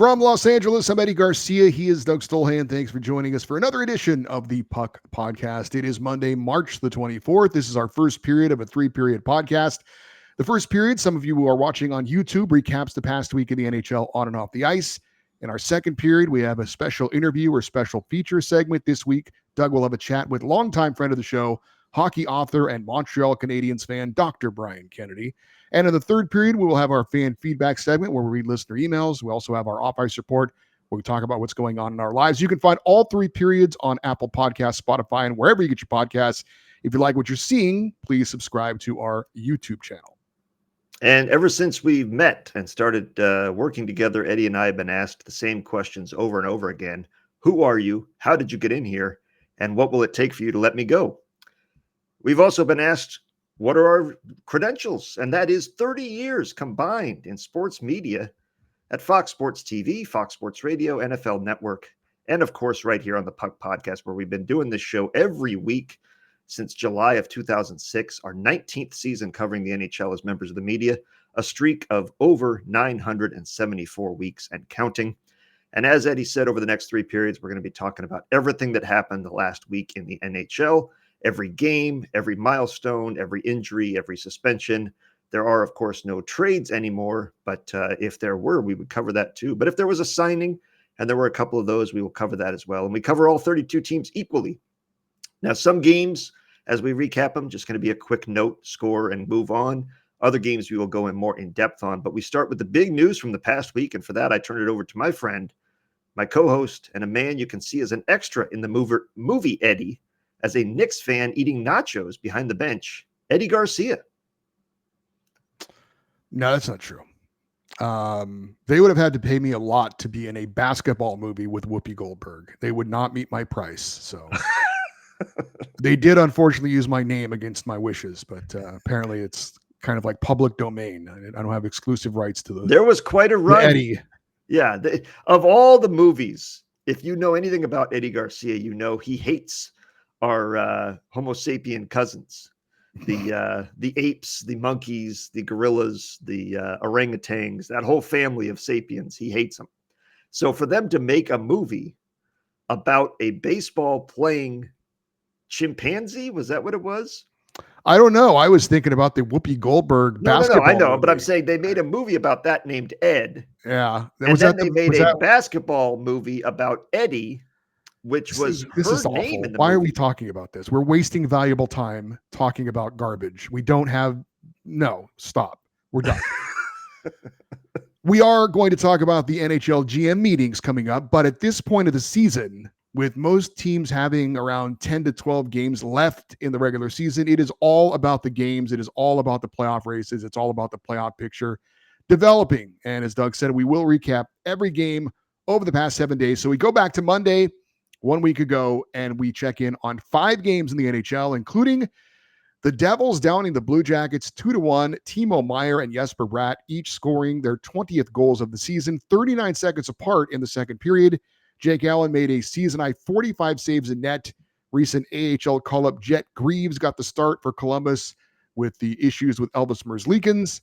From Los Angeles, I'm Eddie Garcia. He is Doug Stolhand. Thanks for joining us for another edition of the Puck Podcast. It is Monday, March the 24th. This is our first period of a three-period podcast. The first period, some of you who are watching on YouTube, recaps the past week in the NHL on and off the ice. In our second period, we have a special interview or special feature segment this week. Doug will have a chat with longtime friend of the show, hockey author and Montreal Canadiens fan, Dr. Brian Kennedy. And in the third period, we will have our fan feedback segment where we read listener emails. We also have our off-ice report where we talk about what's going on in our lives. You can find all three periods on Apple Podcasts, Spotify, and wherever you get your podcasts. If you like what you're seeing, please subscribe to our YouTube channel. And ever since we've met and started working together, Eddie and I have been asked the same questions over and over again. Who are you? How did you get in here? And what will it take for you to let me go? We've also been asked, what are our credentials? And that is 30 years combined in sports media at Fox Sports TV, Fox Sports Radio, NFL Network, and of course, right here on the Puck Podcast, where we've been doing this show every week since July of 2006, our 19th season covering the NHL as members of the media, a streak of over 974 weeks and counting. And as Eddie said, over the next three periods, we're going to be talking about everything that happened the last week in the NHL. Every game, every milestone, every injury, every suspension. There are, of course, no trades anymore, but if there were, we would cover that too. But if there was a signing, and there were a couple of those, we will cover that as well. And we cover all 32 teams equally. Now, some games, as we recap them, just going to be a quick note, score, and move on. Other games we will go in more in depth on. But we start with the big news from the past week. And for that, I turn it over to my friend, my co-host, and a man you can see as an extra in the movie Eddie, as a Knicks fan eating nachos behind the bench, Eddie Garcia. No, that's not true. They would have had to pay me a lot to be in a basketball movie with Whoopi Goldberg. They would not meet my price. So they did unfortunately use my name against my wishes, but apparently it's kind of like public domain. I don't have exclusive rights to the. There was quite a run. Eddie. Yeah. Of all the movies, if you know anything about Eddie Garcia, you know he hates our Homo sapien cousins, the apes, the monkeys, the gorillas, the orangutans, that whole family of sapiens. He hates them. So for them to make a movie about a baseball playing chimpanzee, was that what it was? I don't know. I was thinking about the Whoopi Goldberg basketball I know, movie. but I'm saying they made a movie about that named Ed. Yeah. And then they made a basketball movie about Eddie, which was her name in the movie. Why are we talking about this? We're wasting valuable time talking about garbage. We don't have. No, stop. We're done. We are going to talk about the NHL GM meetings coming up, but at this point of the season, with most teams having around 10 to 12 games left in the regular season, it is all about the games. It is all about the playoff races. It's all about the playoff picture developing. And as Doug said, we will recap every game over the past 7 days. So we go back to Monday, 1 week ago, and we check in on 5 games in the NHL, including the Devils downing the Blue Jackets 2-1. Timo Meier and Jesper Bratt each scoring their 20th goals of the season, 39 seconds apart in the second period. Jake Allen made a season-high 45 saves in net. Recent AHL call-up Jet Greaves got the start for Columbus with the issues with Elvis Merzlikins.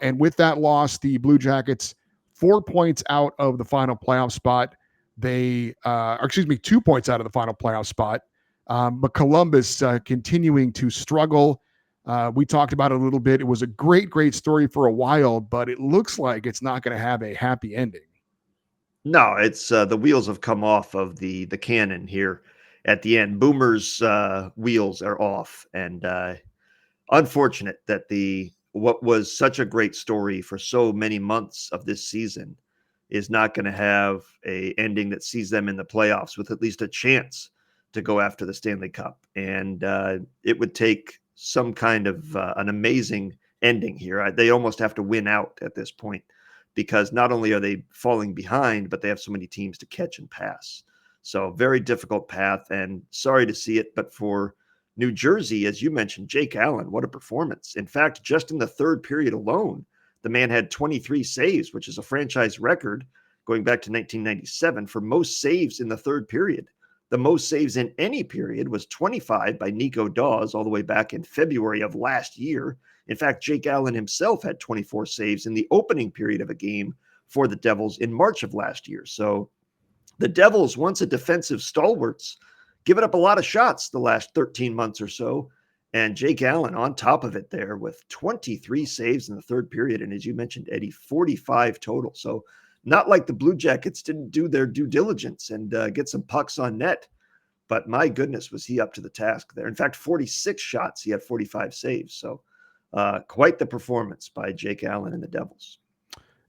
And with that loss, the Blue Jackets 4 points out of the final playoff spot. 2 points out of the final playoff spot. But Columbus continuing to struggle. We talked about it a little bit. It was a great, great story for a while, but it looks like it's not going to have a happy ending. No, it's the wheels have come off of the cannon here at the end. Boomer's wheels are off, and unfortunate that what was such a great story for so many months of this season is not going to have a ending that sees them in the playoffs with at least a chance to go after the Stanley Cup. And it would take some kind of an amazing ending here. They almost have to win out at this point, because not only are they falling behind, but they have so many teams to catch and pass. So very difficult path, and sorry to see it. But for New Jersey, as you mentioned, Jake Allen, what a performance. In fact, just in the third period alone, the man had 23 saves, which is a franchise record going back to 1997 for most saves in the third period. The most saves in any period was 25 by Nico Dawes all the way back in February of last year. In fact, Jake Allen himself had 24 saves in the opening period of a game for the Devils in March of last year. So the Devils, once a defensive stalwarts, given up a lot of shots the last 13 months or so. And Jake Allen on top of it there with 23 saves in the third period. And as you mentioned, Eddie, 45 total. So not like the Blue Jackets didn't do their due diligence and get some pucks on net. But my goodness, was he up to the task there. In fact, 46 shots, he had 45 saves. So quite the performance by Jake Allen and the Devils.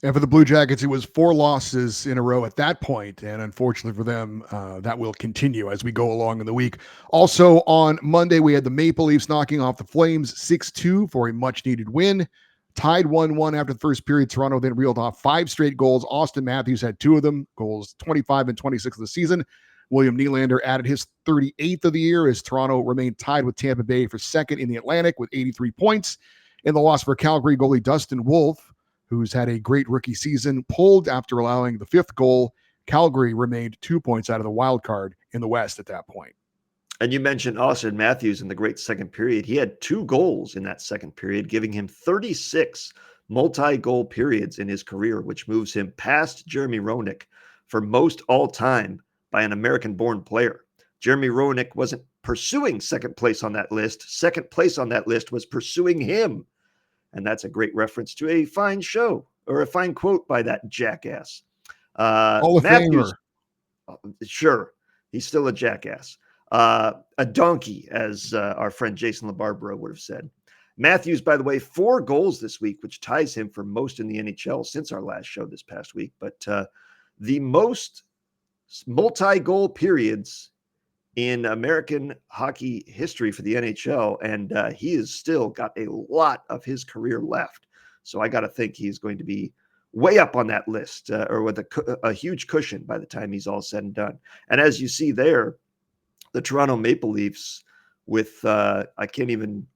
And for the Blue Jackets, it was 4 losses in a row at that point. And unfortunately for them, that will continue as we go along in the week. Also on Monday, we had the Maple Leafs knocking off the Flames 6-2 for a much-needed win. Tied 1-1 after the first period. Toronto then reeled off 5 straight goals. Austin Matthews had 2 of them, goals 25 and 26 of the season. William Nylander added his 38th of the year as Toronto remained tied with Tampa Bay for second in the Atlantic with 83 points. In the loss for Calgary, goalie Dustin Wolf, who's had a great rookie season, pulled after allowing the 5th goal. Calgary remained 2 points out of the wild card in the West at that point. And you mentioned Austin Matthews in the great second period. He had 2 goals in that second period, giving him 36 multi-goal periods in his career, which moves him past Jeremy Roenick for most all-time by an American-born player. Jeremy Roenick wasn't pursuing second place on that list. Second place on that list was pursuing him. And that's a great reference to a fine show or a fine quote by that jackass. Hall of Matthews, Famer. Sure, he's still a jackass. A donkey, as our friend Jason LaBarbera would have said. Matthews, by the way, 4 goals this week, which ties him for most in the NHL since our last show this past week. But the most multi-goal periods in American hockey history for the NHL, and he has still got a lot of his career left. So I got to think he's going to be way up on that list or with a huge cushion by the time he's all said and done. And as you see there, the Toronto Maple Leafs with, I can't even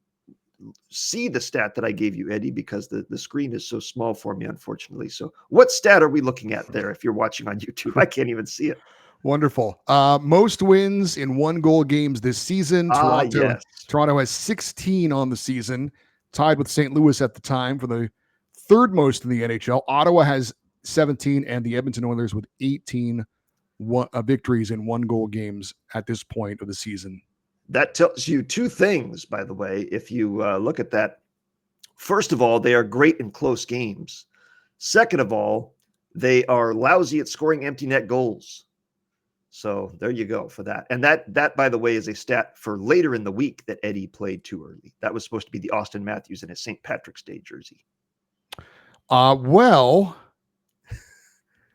see the stat that I gave you, Eddie, because the screen is so small for me, unfortunately. So what stat are we looking at there if you're watching on YouTube? I can't even see it. Wonderful. Most wins in 1-goal games this season. Toronto has 16 on the season, tied with St. Louis at the time for the 3rd most in the NHL. Ottawa has 17, and the Edmonton Oilers with 18 victories in 1-goal games at this point of the season. That tells you 2 things, by the way, if you look at that. First of all, they are great in close games. Second of all, they are lousy at scoring empty net goals. So there you go for that. And that, by the way, is a stat for later in the week that Eddie played too early. That was supposed to be the Austin Matthews in his St. Patrick's Day jersey. Well,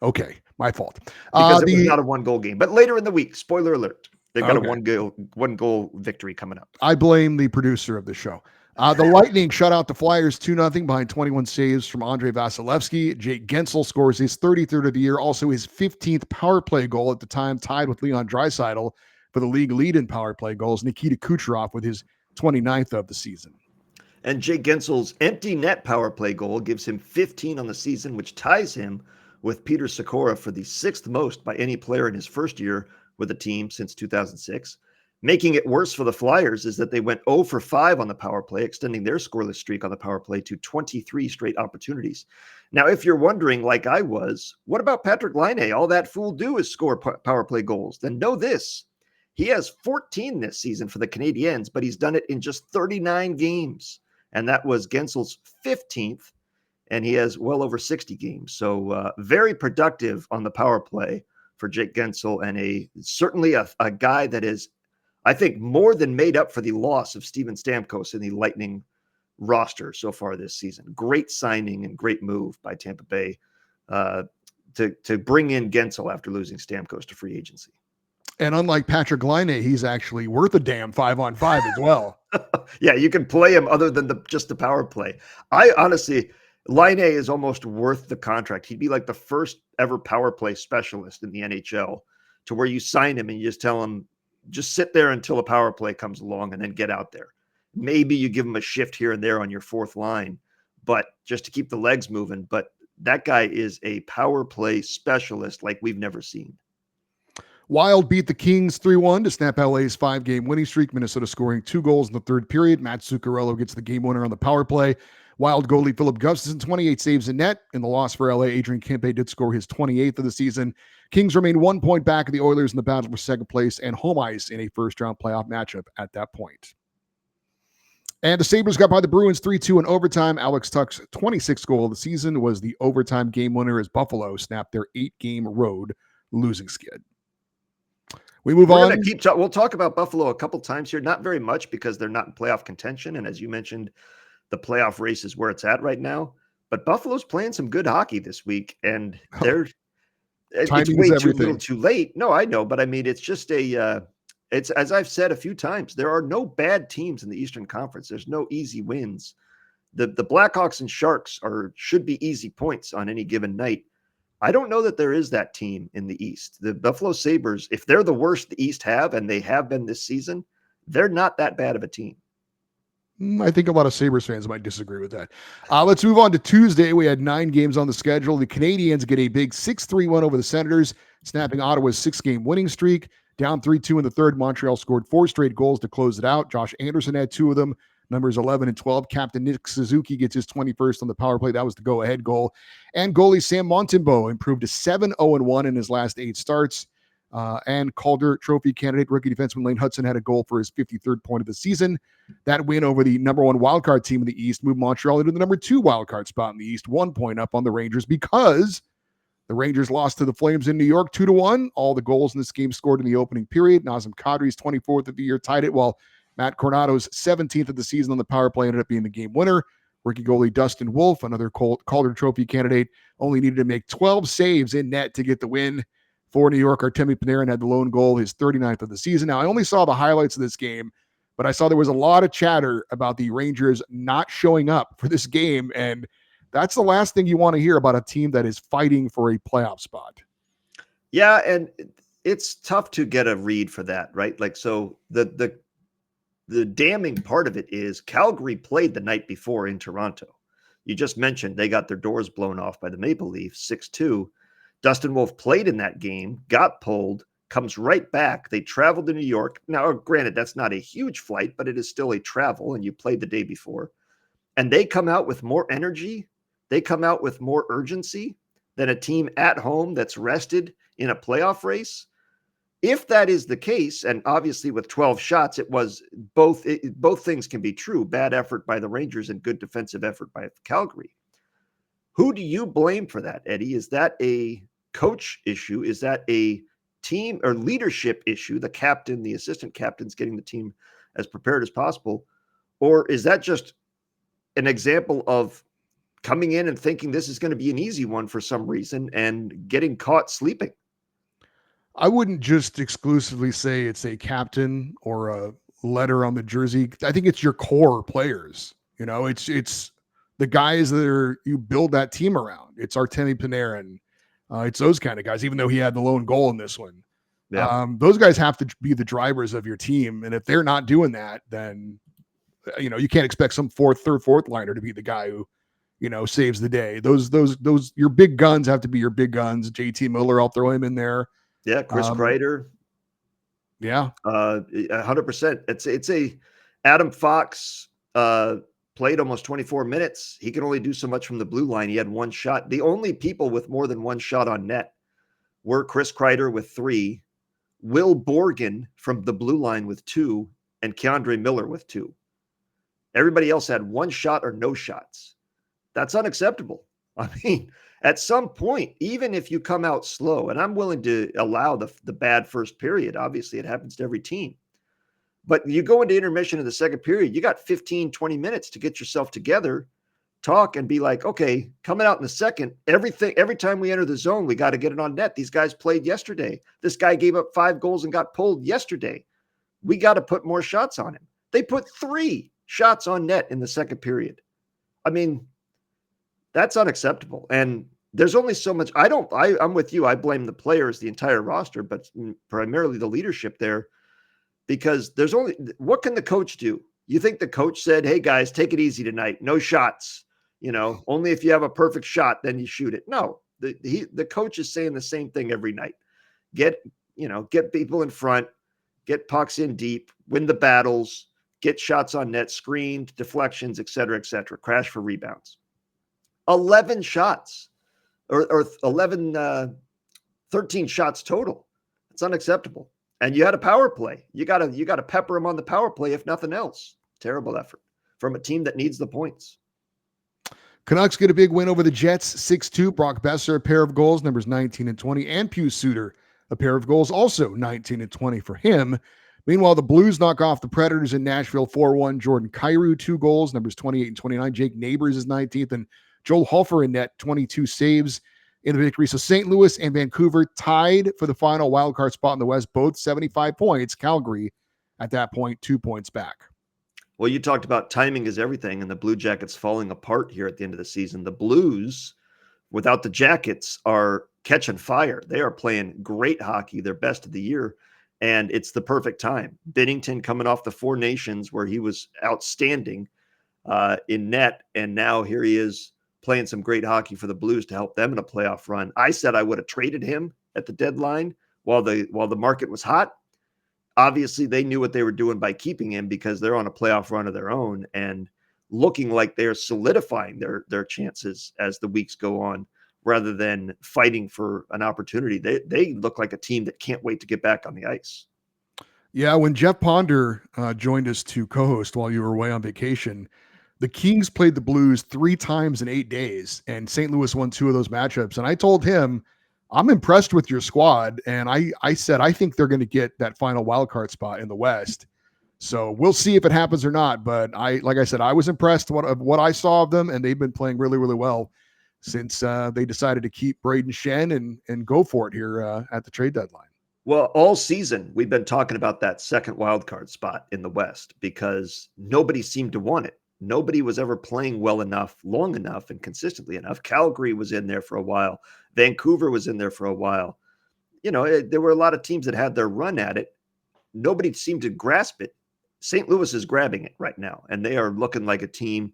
okay, my fault. Because it was not a 1-goal game. But later in the week, spoiler alert, they've got a 1-goal victory coming up. I blame the producer of the show. The Lightning shut out the Flyers 2-0 behind 21 saves from Andrei Vasilevsky. Jake Gensel scores his 33rd of the year, also his 15th power play goal at the time, tied with Leon Draisaitl for the league lead in power play goals. Nikita Kucherov with his 29th of the season. And Jake Gensel's empty net power play goal gives him 15 on the season, which ties him with Peter Sikora for the 6th most by any player in his first year with the team since 2006. Making it worse for the Flyers is that they went 0 for 5 on the power play, extending their scoreless streak on the power play to 23 straight opportunities. Now, if you're wondering, like I was, what about Patrick Laine? All that fool do is score power play goals. Then know this. He has 14 this season for the Canadiens, but he's done it in just 39 games. And that was Gensel's 15th, and he has well over 60 games. So very productive on the power play for Jake Gensel, and certainly a guy that is, I think, more than made up for the loss of Steven Stamkos in the Lightning roster so far this season. Great signing and great move by Tampa Bay to bring in Gensel after losing Stamkos to free agency. And unlike Patrick Laine, he's actually worth a damn 5-on-5 as well. Yeah, you can play him other than just the power play. I honestly, Laine is almost worth the contract. He'd be like the first ever power play specialist in the NHL, to where you sign him and you just tell him, just sit there until a power play comes along and then get out there. Maybe you give him a shift here and there on your 4th line, but just to keep the legs moving. But that guy is a power play specialist like we've never seen. Wild beat the Kings 3-1 to snap LA's 5-game winning streak. Minnesota scoring 2 goals in the 3rd period. Matt Zuccarello gets the game winner on the power play. Wild goalie Philip Gustafson, 28 saves in net. In the loss for LA, Adrian Kempe did score his 28th of the season. Kings remain 1 point back of the Oilers in the battle for second place and home ice in a first-round playoff matchup at that point. And the Sabres got by the Bruins 3-2 in overtime. Alex Tuch's 26th goal of the season was the overtime game winner as Buffalo snapped their 8-game road losing skid. We move We're on. going to keep talking. We'll talk about Buffalo a couple times here, not very much because they're not in playoff contention. And as you mentioned, the playoff race is where it's at right now. But Buffalo's playing some good hockey this week, and it's way too little too late. No, I know, but I mean, it's just it's as I've said a few times, there are no bad teams in the Eastern Conference. There's no easy wins. The Blackhawks and Sharks should be easy points on any given night. I don't know that there is that team in the East. The Buffalo Sabres, if they're the worst the East have, and they have been this season, they're not that bad of a team. I think a lot of Sabres fans might disagree with that. Let's move on to Tuesday. We had 9 games on the schedule. The Canadiens get a big 6-3 win over the Senators, snapping Ottawa's 6-game winning streak. Down 3-2 in the third, Montreal scored 4 straight goals to close it out. Josh Anderson had 2 of them, numbers 11 and 12. Captain Nick Suzuki gets his 21st on the power play. That was the go-ahead goal. And goalie Sam Montembeault improved to 7-0-1 in his last 8 starts. And Calder Trophy candidate rookie defenseman Lane Hudson had a goal for his 53rd point of the season. That win over the number 1 wildcard team in the East moved Montreal into the number 2 wildcard spot in the East, 1 point up on the Rangers because the Rangers lost to the Flames in New York 2-1. All the goals in this game scored in the opening period. Nazem Kadri's 24th of the year tied it, while Matt Coronado's 17th of the season on the power play ended up being the game winner. Rookie goalie Dustin Wolf, another Calder Trophy candidate, only needed to make 12 saves in net to get the win. For New York, Artemi Panarin had the lone goal, his 39th of the season. Now, I only saw the highlights of this game, but I saw there was a lot of chatter about the Rangers not showing up for this game, and that's the last thing you want to hear about a team that is fighting for a playoff spot. Yeah, and it's tough to get a read for that, right? Like, so the damning part of it is Calgary played the night before in Toronto. You just mentioned they got their doors blown off by the Maple Leafs, 6-2. Dustin Wolf played in that game, got pulled, comes right back. They traveled to New York. Now, granted, that's not a huge flight, but it is still a travel, and you played the day before. And they come out with more energy. They come out with more urgency than a team at home that's rested in a playoff race. If that is the case, and obviously with 12 shots, it was both things can be true. Bad effort by the Rangers and good defensive effort by Calgary. Who do you blame for that, Eddie? Is that a coach issue? Is that a team or leadership issue? The captain, the assistant captain's getting the team as prepared as possible? Or is that just an example of coming in and thinking this is going to be an easy one for some reason and getting caught sleeping? I wouldn't just exclusively say it's a captain or a letter on the jersey. I think it's your core players. You know, it's the guys that you build that team around. It's Artemi Panarin. It's those kind of guys, even though he had the lone goal in this one. Yeah. Those guys have to be the drivers of your team. And if they're not doing that, then, you know, you can't expect some third, fourth liner to be the guy who, you know, saves the day. Those, your big guns have to be your big guns. JT Miller, I'll throw him in there. Yeah. Chris Kreider. Yeah. 100%. It's a Adam Fox, played almost 24 minutes. He can only do so much from the blue line. He had 1 shot. The only people with more than 1 shot on net were Chris Kreider with 3, Will Borgen from the blue line with 2, and Keandre Miller with 2. Everybody else had 1 shot or no shots. That's unacceptable. I mean, at some point, even if you come out slow, and I'm willing to allow the bad first period, obviously it happens to every team. But you go into intermission in the second period, you got 15, 20 minutes to get yourself together, talk, and be like, okay, coming out in the second, every time we enter the zone, we got to get it on net. These guys played yesterday. This guy gave up 5 goals and got pulled yesterday. We got to put more shots on him. They put 3 shots on net in the second period. I mean, that's unacceptable. And there's only so much. I'm with you. I blame the players, the entire roster, but primarily the leadership there. Because there's only, what can the coach do? You think the coach said, hey guys, take it easy tonight. No shots, you know, only if you have a perfect shot, then you shoot it. No, the coach is saying the same thing every night. Get people in front, get pucks in deep, win the battles, get shots on net, screened, deflections, et cetera, crash for rebounds. 11 shots or 13 shots total. It's unacceptable. And you had a power play. You got to pepper them on the power play, if nothing else. Terrible effort from a team that needs the points. Canucks get a big win over the Jets, 6-2. Brock Besser, a pair of goals, numbers 19 and 20. And Pius Suter, a pair of goals, also 19 and 20 for him. Meanwhile, the Blues knock off the Predators in Nashville 4-1. Jordan Kyrou, 2 goals, numbers 28 and 29. Jake Neighbors is 19th. And Joel Hofer in net, 22 saves in the victory. So St. Louis and Vancouver tied for the final wildcard spot in the West, both 75 points. Calgary, at that point, 2 points back. Well, you talked about timing is everything, and the Blue Jackets falling apart here at the end of the season. The Blues, without the Jackets, are catching fire. They are playing great hockey, their best of the year, and it's the perfect time. Binnington coming off the Four Nations where he was outstanding in net, and now here he is playing some great hockey for the Blues to help them in a playoff run. I said I would have traded him at the deadline while the market was hot. Obviously, they knew what they were doing by keeping him because they're on a playoff run of their own and looking like they're solidifying their chances as the weeks go on rather than fighting for an opportunity. They look like a team that can't wait to get back on the ice. Yeah, when Jeff Ponder joined us to co-host while you were away on vacation, the Kings played the Blues 3 times in 8 days, and St. Louis won 2 of those matchups. And I told him, I'm impressed with your squad. And I said, I think they're going to get that final wild card spot in the West. So we'll see if it happens or not. But like I said, I was impressed of what I saw of them, and they've been playing really, really well since they decided to keep Braden Shen and go for it here at the trade deadline. Well, all season, we've been talking about that second wild card spot in the West because nobody seemed to want it. Nobody was ever playing well enough, long enough, and consistently enough. Calgary was in there for a while. Vancouver was in there for a while. There were a lot of teams that had their run at it. Nobody seemed to grasp it. St. Louis is grabbing it right now, and they are looking like a team.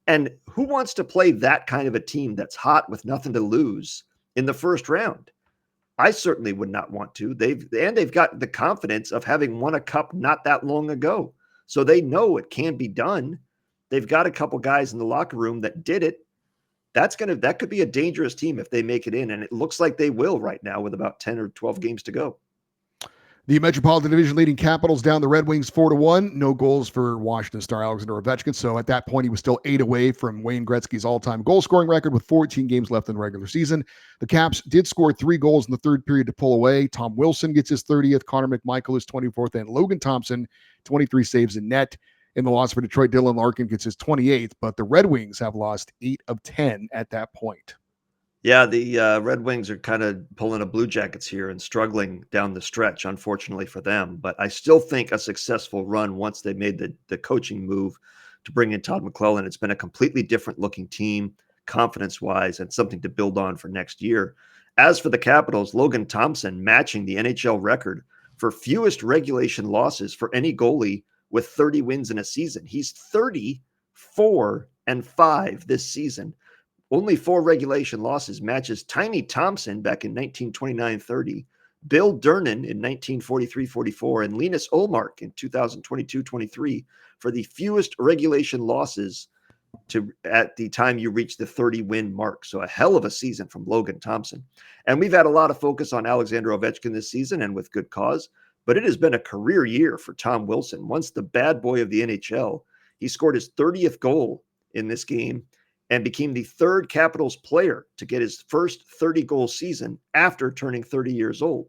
And who wants to play that kind of a team that's hot with nothing to lose in the first round? I certainly would not want to. They've got the confidence of having won a cup not that long ago. So they know it can be done. They've got a couple guys in the locker room that did it. That could be a dangerous team if they make it in. And it looks like they will right now with about 10 or 12 games to go. The Metropolitan Division leading Capitals down the Red Wings 4-1. No goals for Washington star Alexander Ovechkin. So at that point, he was still 8 away from Wayne Gretzky's all-time goal-scoring record with 14 games left in the regular season. The Caps did score 3 goals in the third period to pull away. Tom Wilson gets his 30th. Connor McMichael his 24th. And Logan Thompson, 23 saves in net. In the loss for Detroit, Dylan Larkin gets his 28th. But the Red Wings have lost 8 of 10 at that point. Yeah, the Red Wings are kind of pulling a Blue Jackets here and struggling down the stretch, unfortunately for them. But I still think a successful run once they made the coaching move to bring in Todd McClellan. It's been a completely different looking team, confidence-wise, and something to build on for next year. As for the Capitals, Logan Thompson matching the NHL record for fewest regulation losses for any goalie with 30 wins in a season. He's 34-5 this season. Only 4 regulation losses, matches Tiny Thompson back in 1929-30, Bill Durnan in 1943-44, and Linus Ullmark in 2022-23 for the fewest regulation losses at the time you reach the 30-win mark. So a hell of a season from Logan Thompson. And we've had a lot of focus on Alexander Ovechkin this season, and with good cause, but it has been a career year for Tom Wilson. Once the bad boy of the NHL, he scored his 30th goal in this game and became the 3rd Capitals player to get his first 30-goal season after turning 30 years old.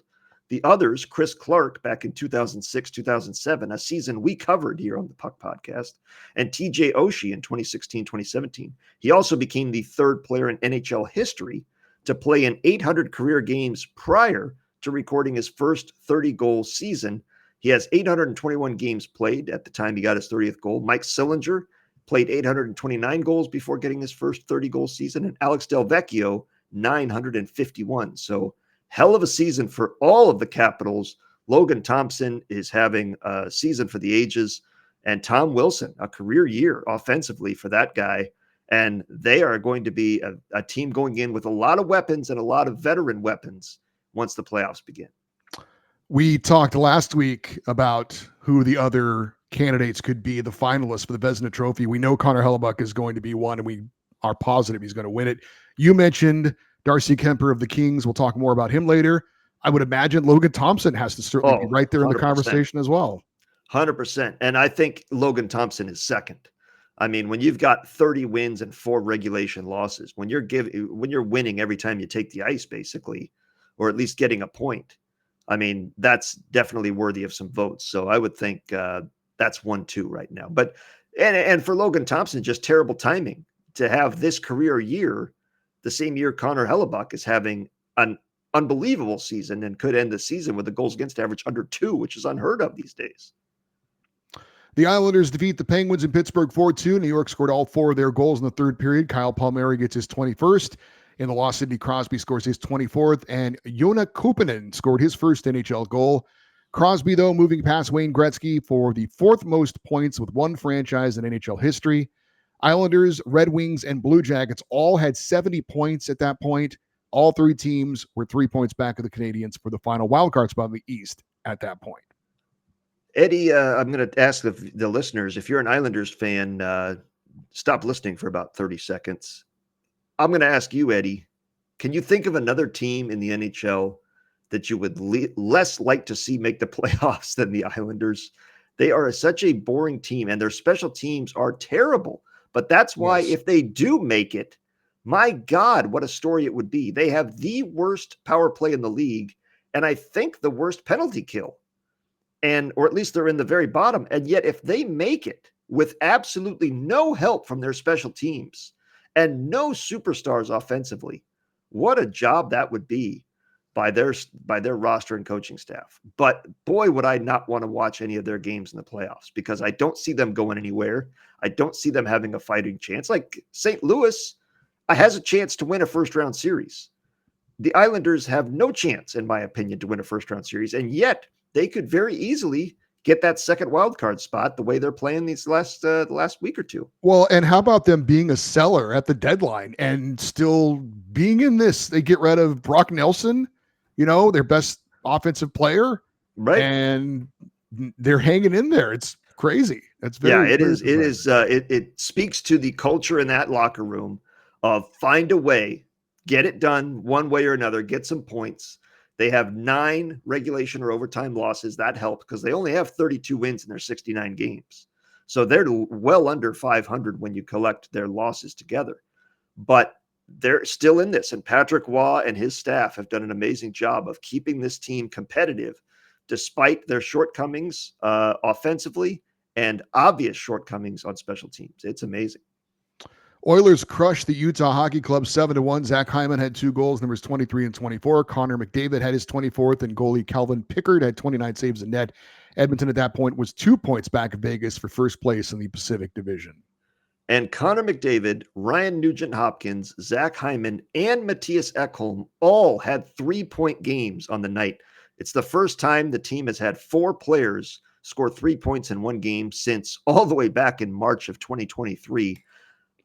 The others, Chris Clark back in 2006-2007, a season we covered here on the Puck Podcast, and TJ Oshie in 2016-2017. He also became the 3rd player in NHL history to play in 800 career games prior to recording his first 30-goal season. He has 821 games played at the time he got his 30th goal. Mike Sillinger played 829 goals before getting his first 30-goal season, and Alex Del Vecchio, 951. So hell of a season for all of the Capitals. Logan Thompson is having a season for the ages, and Tom Wilson, a career year offensively for that guy. And they are going to be a team going in with a lot of weapons and a lot of veteran weapons once the playoffs begin. We talked last week about who the other candidates could be the finalists for the Vezina Trophy. We know Connor Hellebuck is going to be one, and we are positive he's going to win it. You mentioned Darcy Kemper of the Kings. We'll talk more about him later. I would imagine Logan Thompson has to certainly be right there in the 100%. conversation as well. 100%. And I think Logan Thompson is second. I mean, when you've got 30 wins and 4 regulation losses, when you're winning every time you take the ice, basically, or at least getting a point, I mean, that's definitely worthy of some votes. So I would think that's 1-2 right now. But and for Logan Thompson, just terrible timing to have this career year, the same year Connor Hellebuck is having an unbelievable season and could end the season with a goals against average under 2, which is unheard of these days. The Islanders defeat the Penguins in Pittsburgh 4-2. New York scored all 4 of their goals in the third period. Kyle Palmieri gets his 21st. In the loss, Sidney Crosby scores his 24th. And Joona Kuoppanen scored his first NHL goal. Crosby, though, moving past Wayne Gretzky for the 4th most points with one franchise in NHL history. Islanders, Red Wings, and Blue Jackets all had 70 points at that point. All 3 teams were 3 points back of the Canadiens for the final wildcard spot in the East at that point. Eddie, I'm going to ask the listeners, if you're an Islanders fan, stop listening for about 30 seconds. I'm going to ask you, Eddie, can you think of another team in the NHL that you would less like to see make the playoffs than the Islanders? They are such a boring team, and their special teams are terrible. But that's why if they do make it, my God, what a story it would be. They have the worst power play in the league, and I think the worst penalty kill. Or at least they're in the very bottom. And yet if they make it with absolutely no help from their special teams and no superstars offensively, what a job that would be by their roster and coaching staff. But boy, would I not want to watch any of their games in the playoffs, because I don't see them going anywhere. I don't see them having a fighting chance. Like St. Louis has a chance to win a first-round series. The Islanders have no chance, in my opinion, to win a first-round series, and yet they could very easily get that second wild card spot the way they're playing these the last week or two. Well, and how about them being a seller at the deadline and still being in this? They get rid of Brock Nelson, their best offensive player, right? And they're hanging in there. It's crazy. That's very, it is. It is. It speaks to the culture in that locker room of find a way, get it done one way or another, get some points. They have 9 regulation or overtime losses. That helped because they only have 32 wins in their 69 games. So they're well under 500 when you collect their losses together. But they're still in this. And Patrick Waugh and his staff have done an amazing job of keeping this team competitive despite their shortcomings offensively and obvious shortcomings on special teams. It's amazing. Oilers crushed the Utah Hockey Club 7-1. Zach Hyman had 2 goals, numbers 23 and 24. Connor McDavid had his 24th, and goalie Calvin Pickard had 29 saves in net. Edmonton at that point was 2 points back of Vegas for first place in the Pacific Division. And Connor McDavid, Ryan Nugent-Hopkins, Zach Hyman, and Matthias Ekholm all had 3-point games on the night. It's the first time the team has had 4 players score 3 points in one game since all the way back in March of 2023.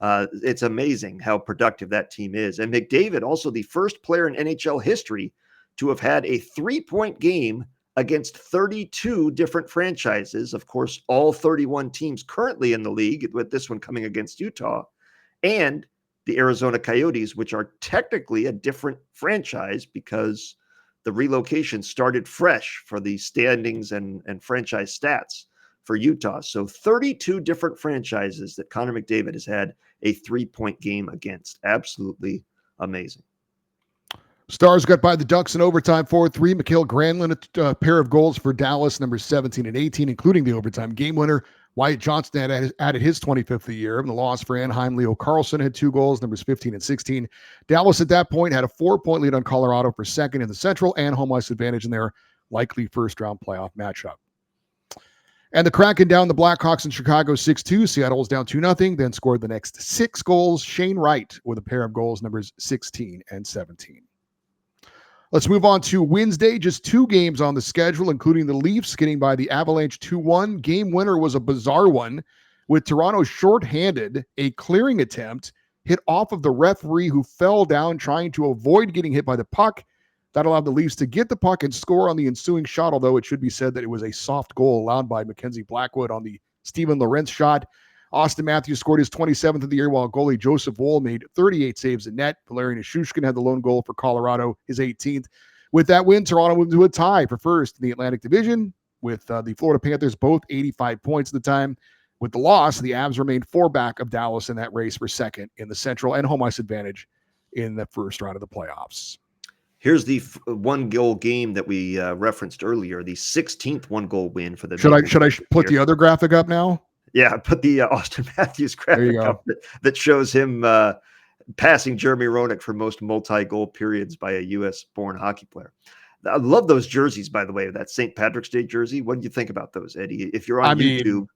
It's amazing how productive that team is. And McDavid, also the first player in NHL history to have had a 3-point game against 32 different franchises. Of course, all 31 teams currently in the league, with this one coming against Utah, and the Arizona Coyotes, which are technically a different franchise because the relocation started fresh for the standings and franchise stats for Utah. So 32 different franchises that Connor McDavid has had a 3-point game against. Absolutely amazing. Stars got by the Ducks in overtime 4-3. Mikhail Granlund, a pair of goals for Dallas, numbers 17 and 18, including the overtime game winner. Wyatt Johnston had added his 25th of the year. In the loss for Anaheim, Leo Carlsson had 2 goals, numbers 15 and 16. Dallas at that point had a 4-point lead on Colorado for second in the Central and home ice advantage in their likely first-round playoff matchup. And the Kraken down the Blackhawks in Chicago 6-2. Seattle was down 2-0, then scored the next 6 goals. Shane Wright with a pair of goals, numbers 16 and 17. Let's move on to Wednesday. Just 2 games on the schedule, including the Leafs getting by the Avalanche 2-1. Game winner was a bizarre one with Toronto shorthanded. A clearing attempt hit off of the referee, who fell down trying to avoid getting hit by the puck. That allowed the Leafs to get the puck and score on the ensuing shot, although it should be said that it was a soft goal allowed by Mackenzie Blackwood on the Steven Lorentz shot. Austin Matthews scored his 27th of the year, while goalie Joseph Woll made 38 saves in net. Valerian Nichushkin had the lone goal for Colorado, his 18th. With that win, Toronto moved to a tie for first in the Atlantic Division, with the Florida Panthers both 85 points at the time. With the loss, the Avs remained 4 back of Dallas in that race for second in the Central and home ice advantage in the first round of the playoffs. Here's the one-goal game that we referenced earlier, the 16th one-goal win for the Should I put the other graphic up now? Yeah, put the Austin Matthews graphic up that shows him passing Jeremy Roenick for most multi-goal periods by a U.S.-born hockey player. I love those jerseys, by the way, that St. Patrick's Day jersey. What do you think about those, Eddie? If you're on YouTube.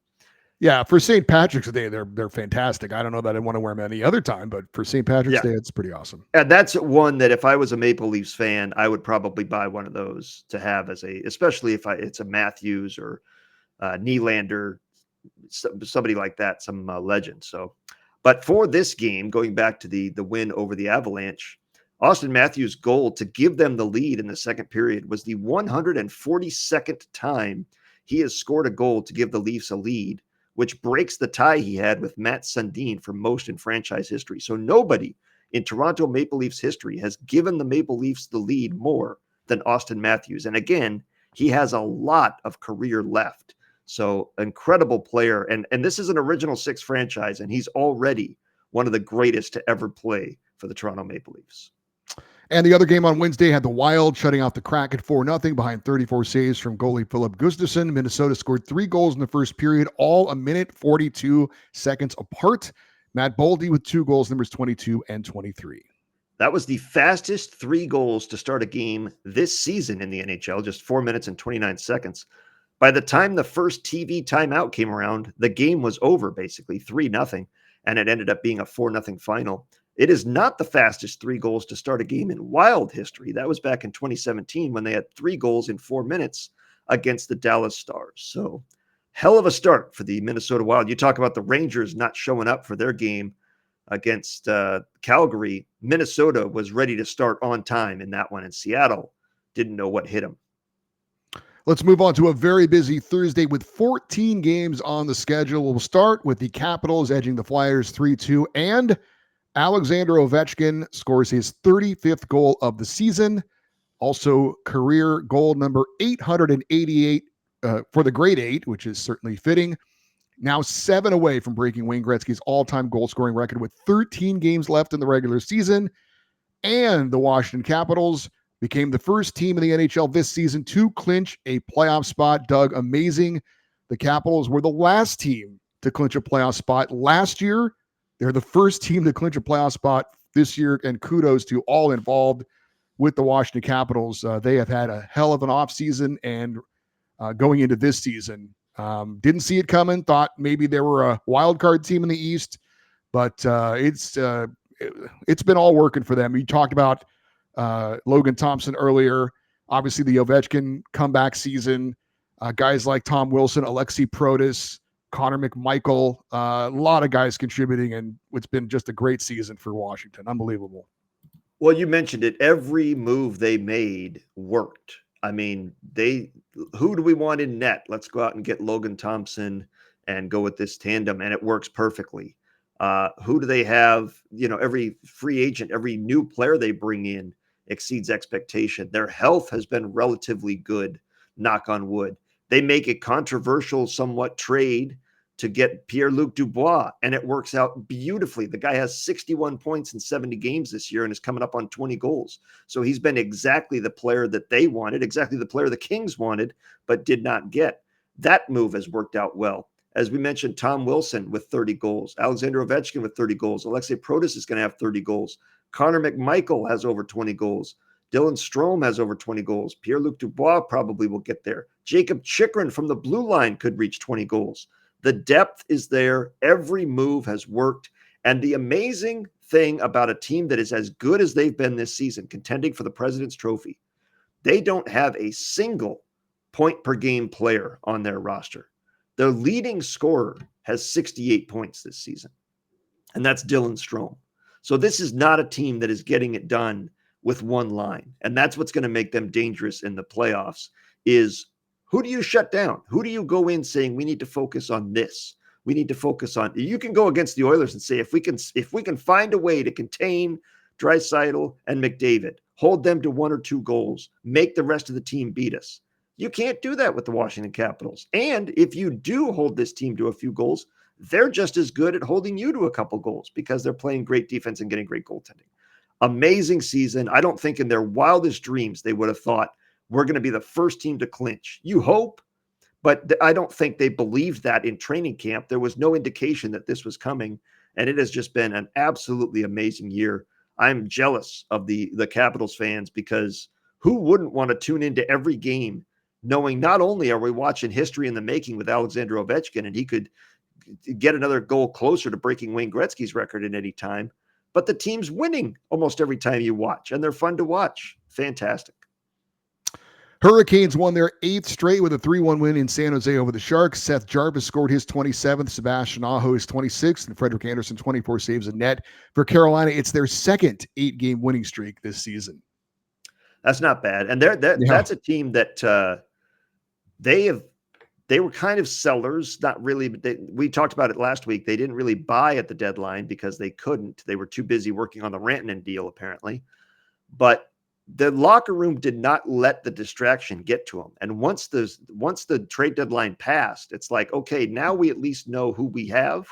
Yeah, for St. Patrick's Day, they're fantastic. I don't know that I want to wear them any other time, but for St. Patrick's Day, it's pretty awesome. And that's one that if I was a Maple Leafs fan, I would probably buy one of those to have especially if it's a Matthews or Nylander, somebody like that, some legend. So, but for this game, going back to the win over the Avalanche, Austin Matthews' goal to give them the lead in the second period was the 142nd time he has scored a goal to give the Leafs a lead, which breaks the tie he had with Matt Sundin for most in franchise history. So nobody in Toronto Maple Leafs history has given the Maple Leafs the lead more than Austin Matthews. And again, he has a lot of career left. So incredible player. And this is an original six franchise, and he's already one of the greatest to ever play for the Toronto Maple Leafs. And the other game on Wednesday had the Wild shutting out the Kraken 4-0 behind 34 saves from goalie Philip Gustafsson. Minnesota scored 3 goals in the first period, all 1:42 apart. Matt Boldy with 2 goals, numbers 22 and 23. That was the fastest 3 goals to start a game this season in the NHL, just 4 minutes and 29 seconds. By the time the first TV timeout came around, the game was over, basically 3-0, and it ended up being a 4-0 final. It is not the fastest 3 goals to start a game in Wild history. That was back in 2017 when they had 3 goals in 4 minutes against the Dallas Stars. So hell of a start for the Minnesota Wild. You talk about the Rangers not showing up for their game against Calgary. Minnesota was ready to start on time in that one, and Seattle didn't know what hit them. Let's move on to a very busy Thursday with 14 games on the schedule. We'll start with the Capitals edging the Flyers 3-2, and Alexander Ovechkin scores his 35th goal of the season. Also, career goal number 888 for the grade 8, which is certainly fitting. Now 7 away from breaking Wayne Gretzky's all-time goal-scoring record with 13 games left in the regular season. And the Washington Capitals became the first team in the NHL this season to clinch a playoff spot. Doug, amazing. The Capitals were the last team to clinch a playoff spot last year. They're the first team to clinch a playoff spot this year, and kudos to all involved with the Washington Capitals. They have had a hell of an offseason, and going into this season, didn't see it coming, thought maybe they were a wild card team in the East, but it's been all working for them. You talked about Logan Thompson earlier, obviously the Ovechkin comeback season, guys like Tom Wilson, Alexei Protas, Connor McMichael, a lot of guys contributing, and it's been just a great season for Washington. Unbelievable. Well, you mentioned it. Every move they made worked. I mean, who do we want in net? Let's go out and get Logan Thompson and go with this tandem, and it works perfectly. Who do they have? Every free agent, every new player they bring in exceeds expectation. Their health has been relatively good, knock on wood. They make a controversial somewhat trade to get Pierre-Luc Dubois, and it works out beautifully. The guy has 61 points in 70 games this year and is coming up on 20 goals. So he's been exactly the player that they wanted, exactly the player the Kings wanted, but did not get. That move has worked out well. As we mentioned, Tom Wilson with 30 goals, Alexander Ovechkin with 30 goals, Alexei Protas is going to have 30 goals, Connor McMichael has over 20 goals, Dylan Strome has over 20 goals, Pierre-Luc Dubois probably will get there, Jacob Chychrun from the blue line could reach 20 goals. The depth is there. Every move has worked. And the amazing thing about a team that is as good as they've been this season, contending for the President's Trophy, they don't have a single point per game player on their roster. Their leading scorer has 68 points this season, and that's Dylan Strome. So this is not a team that is getting it done with one line. And that's what's going to make them dangerous in the playoffs is who do you shut down? Who do you go in saying we need to focus on this? We need to focus on. You can go against the Oilers and say if we can find a way to contain Draisaitl and McDavid, hold them to 1 or 2 goals, make the rest of the team beat us. You can't do that with the Washington Capitals. And if you do hold this team to a few goals, they're just as good at holding you to a couple goals because they're playing great defense and getting great goaltending. Amazing season. I don't think in their wildest dreams they would have thought we're going to be the first team to clinch. You hope, but I don't think they believed that in training camp. There was no indication that this was coming, and it has just been an absolutely amazing year. I'm jealous of the Capitals fans because who wouldn't want to tune into every game knowing not only are we watching history in the making with Alexander Ovechkin, and he could get another goal closer to breaking Wayne Gretzky's record at any time, but the team's winning almost every time you watch, and they're fun to watch. Fantastic. Hurricanes won their 8th straight with a 3-1 win in San Jose over the Sharks. Seth Jarvis scored his 27th, Sebastian Aho his 26th, and Frederik Andersen 24 saves a net. For Carolina, it's their second 8-game winning streak this season. That's not bad. And that's a team that they were kind of sellers, not really. We talked about it last week. They didn't really buy at the deadline because they couldn't. They were too busy working on the Rantanen deal, apparently. But the locker room did not let the distraction get to them. And once the trade deadline passed, it's like, okay, now we at least know who we have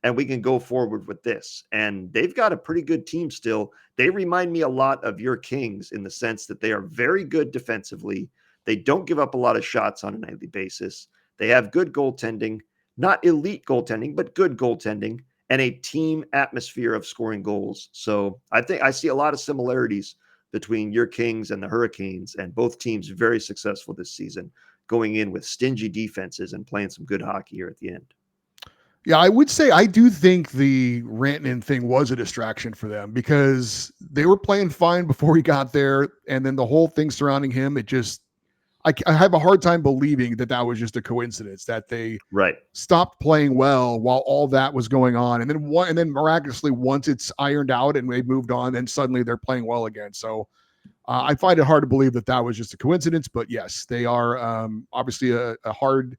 and we can go forward with this. And they've got a pretty good team still. They remind me a lot of your Kings in the sense that they are very good defensively. They don't give up a lot of shots on a nightly basis. They have good goaltending, not elite goaltending, but good goaltending and a team atmosphere of scoring goals. So I think I see a lot of similarities between your Kings and the Hurricanes, and both teams very successful this season, going in with stingy defenses and playing some good hockey here at the end. Yeah, I would say I do think the Rantanen thing was a distraction for them because they were playing fine before he got there, and then the whole thing surrounding him, it just I have a hard time believing that was just a coincidence that they stopped playing well while all that was going on, and then miraculously once it's ironed out and they moved on, then suddenly they're playing well again. So I find it hard to believe that was just a coincidence. But yes, they are obviously a hard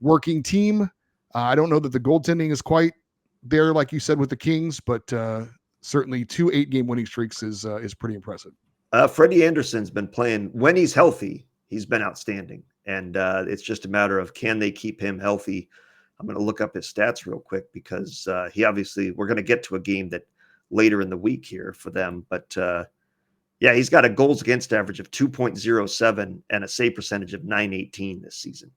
working team. I don't know that the goaltending is quite there, like you said, with the Kings, but certainly 2 8-game winning streaks is pretty impressive. Freddie Andersen's been playing when he's healthy. He's been outstanding, and it's just a matter of can they keep him healthy. I'm going to look up his stats real quick because he obviously we're going to get to a game that later in the week here for them, but yeah, he's got a goals against average of 2.07 and a save percentage of .918 this season.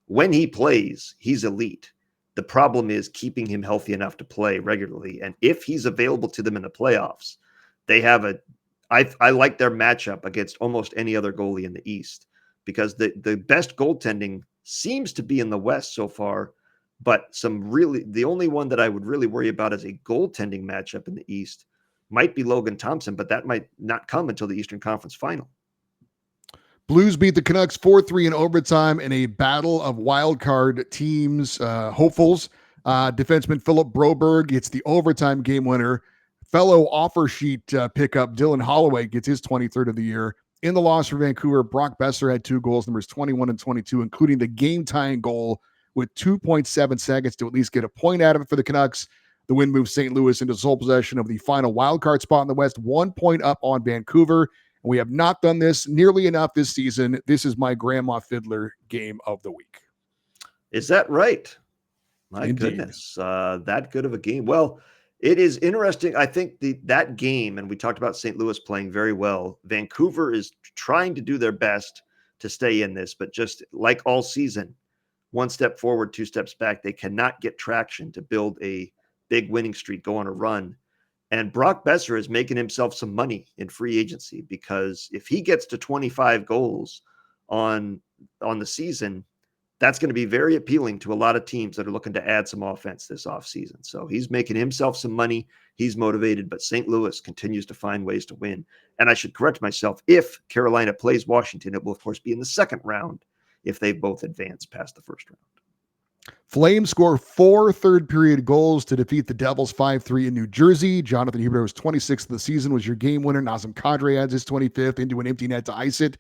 When he plays, he's elite. The problem is keeping him healthy enough to play regularly, and if he's available to them in the playoffs, they have I like their matchup against almost any other goalie in the East. Because the best goaltending seems to be in the West so far, but the only one that I would really worry about as a goaltending matchup in the East might be Logan Thompson, but that might not come until the Eastern Conference Final. Blues beat the Canucks 4-3 in overtime in a battle of wild card teams, hopefuls. Defenseman Philip Broberg gets the overtime game winner. Fellow offer sheet pickup Dylan Holloway gets his 23rd of the year. In the loss for Vancouver, Brock Besser had 2 goals, numbers 21 and 22, including the game-tying goal with 2.7 seconds to at least get a point out of it for the Canucks. The win moves St. Louis into sole possession of the final wildcard spot in the West, 1 point up on Vancouver. And we have not done this nearly enough this season. This is my Grandma Fiddler game of the week. Is that right? My Indeed. Goodness, that good of a game. Well, it is interesting. I think that game, and we talked about St. Louis playing very well. Vancouver is trying to do their best to stay in this, but just like all season, 1 step forward, 2 steps back. They cannot get traction to build a big winning streak, go on a run. And Brock Besser is making himself some money in free agency because if he gets to 25 goals on the season, that's going to be very appealing to a lot of teams that are looking to add some offense this offseason. So he's making himself some money. He's motivated, but St. Louis continues to find ways to win. And I should correct myself. If Carolina plays Washington, it will, of course, be in the second round if they both advance past the first round. Flames score 4 third-period goals to defeat the Devils 5-3 in New Jersey. Jonathan Huberdeau's 26th of the season was your game winner. Nazem Kadri adds his 25th into an empty net to ice it.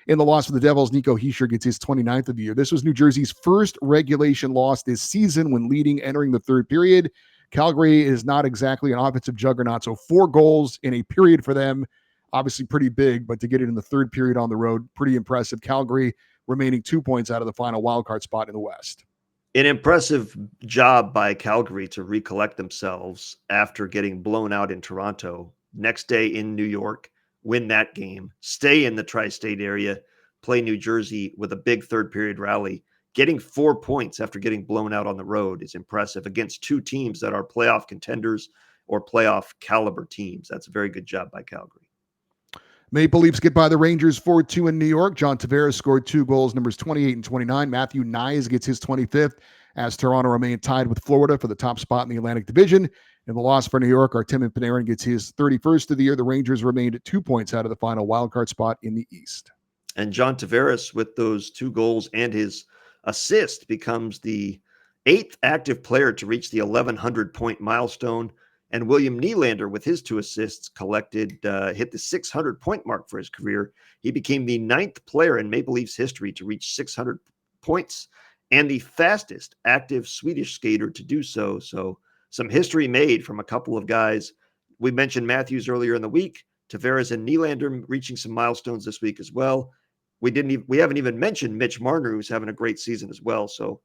In the loss for the Devils, Nico Hischier gets his 29th of the year. This was New Jersey's first regulation loss this season when leading entering the third period. Calgary is not exactly an offensive juggernaut, so 4 goals in a period for them, obviously pretty big, but to get it in the third period on the road, pretty impressive. Calgary remaining 2 points out of the final wildcard spot in the West. An impressive job by Calgary to recollect themselves after getting blown out in Toronto. Next day in New York, win that game, stay in the tri-state area, play New Jersey with a big third period rally. Getting 4 points after getting blown out on the road is impressive against 2 teams that are playoff contenders or playoff caliber teams. That's a very good job by Calgary. Maple Leafs get by the Rangers 4-2 in New York. John Tavares scored 2 goals, numbers 28 and 29. Matthew Knies gets his 25th as Toronto remained tied with Florida for the top spot in the Atlantic Division. In the loss for New York, Artemi Panarin gets his 31st of the year. The Rangers remained 2 points out of the final wildcard spot in the East. And John Tavares, with those 2 goals and his assist, becomes the 8th active player to reach the 1,100-point milestone. And William Nylander, with his 2 assists collected, hit the 600-point mark for his career. He became the 9th player in Maple Leafs history to reach 600 points and the fastest active Swedish skater to do so. So some history made from a couple of guys. We mentioned Matthews earlier in the week. Tavares and Nylander reaching some milestones this week as well. We haven't even mentioned Mitch Marner, who's having a great season as well. So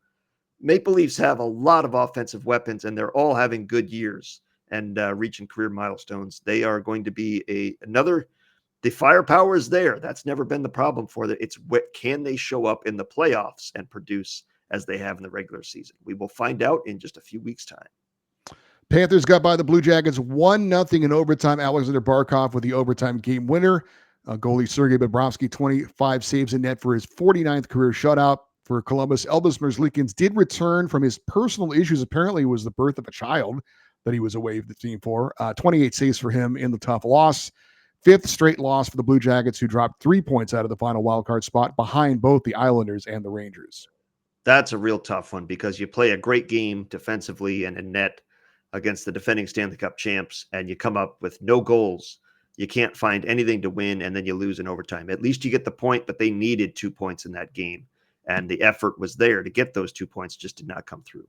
Maple Leafs have a lot of offensive weapons, and they're all having good years and reaching career milestones. They are going to be the firepower is there. That's never been the problem for them. It's what can they show up in the playoffs and produce as they have in the regular season. We will find out in just a few weeks' time. Panthers got by the Blue Jackets 1-0 in overtime. Alexander Barkov with the overtime game winner. Goalie Sergei Bobrovsky, 25 saves in net for his 49th career shutout. For Columbus, Elvis Merzlikins did return from his personal issues. Apparently, it was the birth of a child that he was away from the team for. 28 saves for him in the tough loss. 5th straight loss for the Blue Jackets, who dropped 3 points out of the final wildcard spot behind both the Islanders and the Rangers. That's a real tough one because you play a great game defensively and in net against the defending Stanley Cup champs, and you come up with no goals. You can't find anything to win, and then you lose in overtime. At least you get the point, but they needed 2 points in that game, and the effort was there to get those 2 points, just did not come through.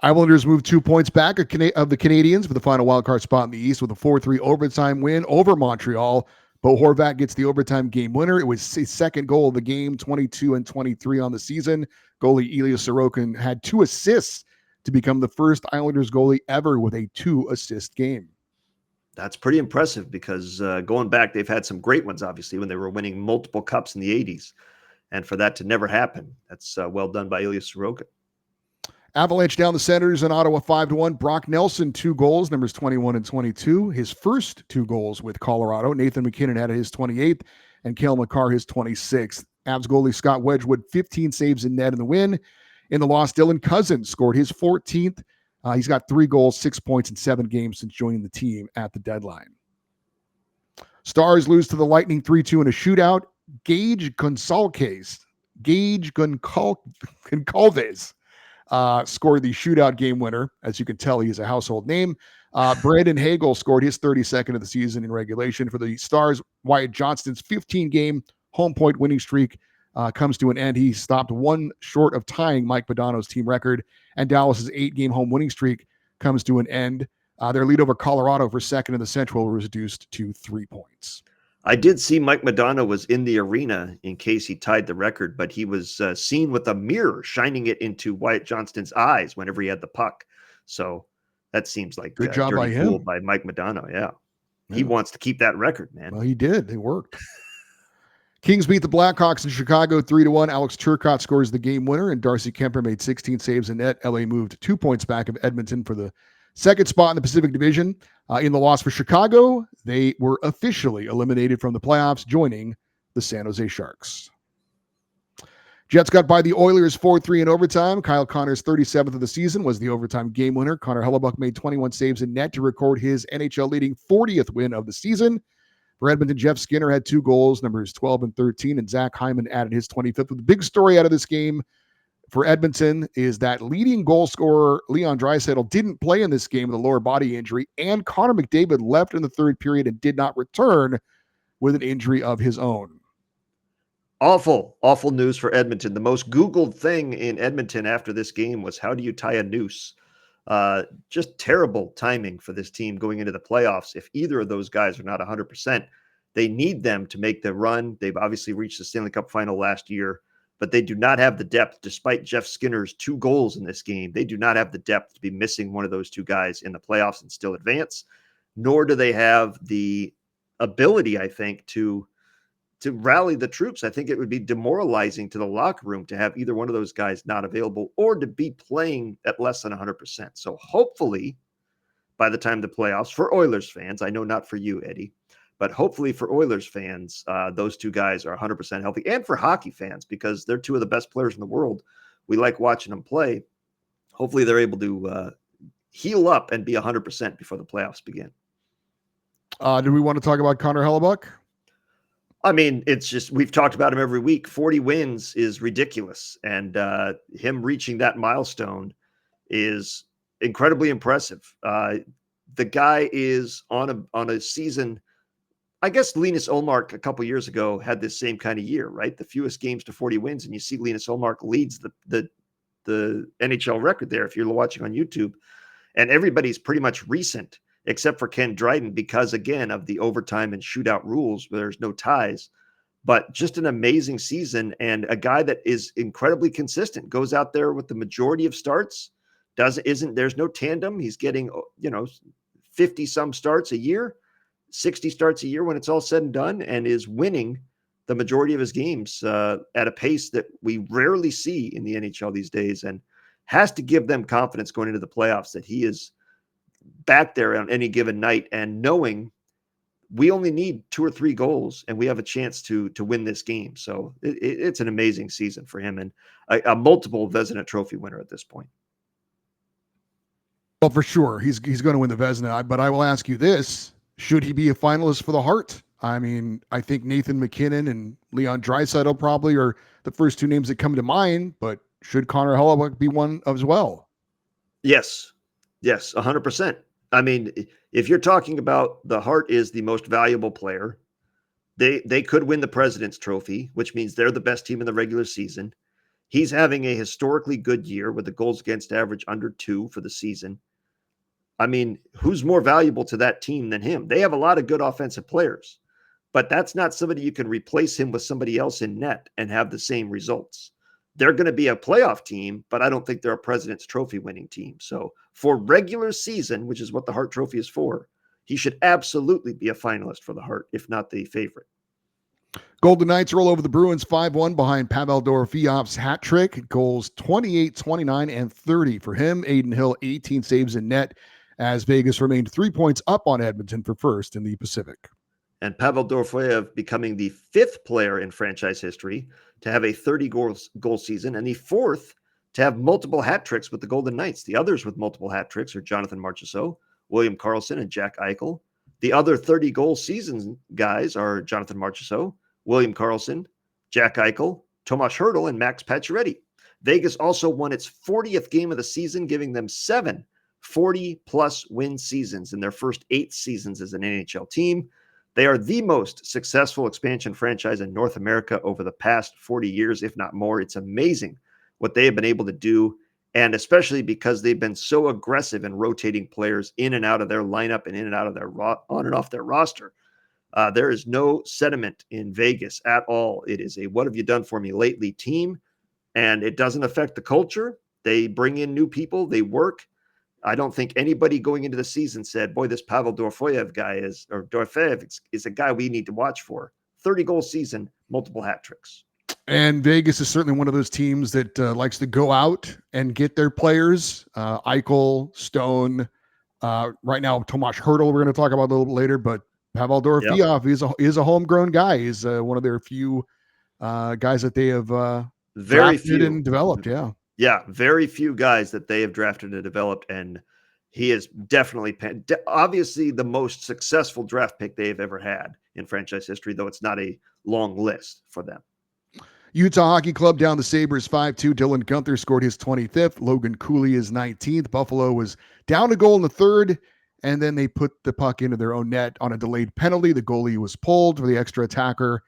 Islanders moved 2 points back of the Canadiens for the final wildcard spot in the East with a 4-3 overtime win over Montreal. Bo Horvat gets the overtime game winner. It was his second goal of the game, 22 and 23 on the season. Goalie Ilya Sorokin had 2 assists to become the first Islanders goalie ever with a 2-assist game. That's pretty impressive because going back, they've had some great ones, obviously, when they were winning multiple cups in the 80s. And for that to never happen, that's well done by Ilya Sorokin. Avalanche down the Senators in Ottawa 5-1. Brock Nelson, 2 goals, numbers 21 and 22. His first 2 goals with Colorado. Nathan McKinnon had his 28th and Cale Makar his 26th. Avs goalie Scott Wedgwood, 15 saves in net in the win. In the loss, Dylan Cousins scored his 14th. He's got 3 goals, 6 points in 7 games since joining the team at the deadline. Stars lose to the Lightning 3-2 in a shootout. Gage Goncalves scored the shootout game winner. As you can tell, he's a household name. Brandon Hagel scored his 32nd of the season in regulation for the Stars. Wyatt Johnston's 15-game home point winning streak comes to an end. He stopped 1 short of tying Mike Modano's team record, and Dallas's 8-game home winning streak comes to an end. Their lead over Colorado for second in the Central was reduced to 3 points. I did see Mike Modano was in the arena in case he tied the record, but he was seen with a mirror shining it into Wyatt Johnston's eyes whenever he had the puck. So that seems like good job by him. By Mike Modano. Yeah. He wants to keep that record, man. Well, he did. It worked. Kings beat the Blackhawks in Chicago 3-1. Alex Turcotte scores the game winner, and Darcy Kemper made 16 saves in net. LA moved 2 points back of Edmonton for the second spot in the Pacific Division. In the loss for Chicago, they were officially eliminated from the playoffs, joining the San Jose Sharks. Jets got by the Oilers 4-3 in overtime. Kyle Connor's 37th of the season was the overtime game winner. Connor Hellebuck made 21 saves in net to record his NHL-leading 40th win of the season. For Edmonton, Jeff Skinner had 2 goals, numbers 12 and 13, and Zach Hyman added his 25th. With the big story out of this game for Edmonton is that leading goal scorer Leon Draisaitl didn't play in this game with a lower body injury, and Connor McDavid left in the third period and did not return with an injury of his own. Awful, awful news for Edmonton. The most Googled thing in Edmonton after this game was, how do you tie a noose? Just terrible timing for this team going into the playoffs. If either of those guys are not 100%, they need them to make the run. They've obviously reached the Stanley Cup final last year, but they do not have the depth, despite Jeff Skinner's 2 goals in this game. They do not have the depth to be missing one of those 2 guys in the playoffs and still advance, nor do they have the ability, I think, to rally the troops. I think it would be demoralizing to the locker room to have either one of those guys not available or to be playing at less than 100%. So hopefully by the time the playoffs, for Oilers fans, I know not for you, Eddie, but hopefully for Oilers fans, those 2 guys are 100% healthy, and for hockey fans, because they're 2 of the best players in the world. We like watching them play. Hopefully they're able to heal up and be 100% before the playoffs begin. Do we want to talk about Connor Hellebuck? I mean, it's just, we've talked about him every week. 40 wins is ridiculous. And him reaching that milestone is incredibly impressive. The guy is on a season. I guess Linus Ullmark a couple years ago had this same kind of year, right? The fewest games to 40 wins. And you see Linus Ullmark leads the NHL record there if you're watching on YouTube. And everybody's pretty much recent, except for Ken Dryden, because, again, of the overtime and shootout rules where there's no ties. But just an amazing season, and a guy that is incredibly consistent, goes out there with the majority of starts, there's no tandem. He's getting, 50 some starts a year, 60 starts a year when it's all said and done, and is winning the majority of his games at a pace that we rarely see in the NHL these days, and has to give them confidence going into the playoffs that he is back there on any given night, and knowing we only need 2 or 3 goals and we have a chance to win this game. So it's an amazing season for him, and a multiple Vezina Trophy winner at this point. Well, for sure, he's going to win the Vezina. But I will ask you this: should he be a finalist for the Hart? I mean, I think Nathan McKinnon and Leon Draisaitl probably are the first 2 names that come to mind. But should Connor Hellebuck be one as well? Yes, 100%. I mean, if you're talking about the Hart is the most valuable player, they could win the President's Trophy, which means they're the best team in the regular season. He's having a historically good year with the goals against average under 2 for the season. I mean, who's more valuable to that team than him? They have a lot of good offensive players, but that's not somebody you can replace him with somebody else in net and have the same results. They're going to be a playoff team, but I don't think they're a President's Trophy winning team. So for regular season, which is what the Hart Trophy is for, he should absolutely be a finalist for the Hart, if not the favorite. Golden Knights roll over the Bruins 5-1 behind Pavel Dorofeyev's hat trick. Goals 28, 29, and 30 for him. Aiden Hill, 18 saves in net, as Vegas remained 3 points up on Edmonton for first in the Pacific. And Pavel Dorofeyev becoming the 5th player in franchise history to have a 30 goal season, and the 4th to have multiple hat tricks with the Golden Knights. The others with multiple hat tricks are Jonathan Marchessault, William Karlsson, and Jack Eichel. The other 30 goal season guys are Jonathan Marchessault, William Karlsson, Jack Eichel, Tomas Hertl, and Max Pacioretty. Vegas also won its 40th game of the season, giving them 7 40-plus win seasons in their first 8 seasons as an NHL team. They are the most successful expansion franchise in North America over the past 40 years, if not more. It's amazing what they have been able to do, and especially because they've been so aggressive in rotating players in and out of their lineup and in and out of their on and off their roster. There is no sentiment in Vegas at all. It is a what have you done for me lately team, and it doesn't affect the culture. They bring in new people. They work. I don't think anybody going into the season said, boy, this Pavel Dorofeyev guy Dorofeyev is a guy we need to watch for. 30-goal season, multiple hat tricks. And Vegas is certainly one of those teams that likes to go out and get their players. Eichel, Stone, right now, Tomas Hertl, we're going to talk about a little bit later, but Pavel Dorofeyev is a homegrown guy. He's one of their few guys that they have very few and developed. Yeah, very few guys that they have drafted and developed, and he is definitely obviously the most successful draft pick they've ever had in franchise history, though it's not a long list for them. Utah Hockey Club down the Sabres 5-2. Dylan Gunther scored his 25th. Logan Cooley his 19th. Buffalo was down a goal in the third, and then they put the puck into their own net on a delayed penalty. The goalie was pulled for the extra attacker,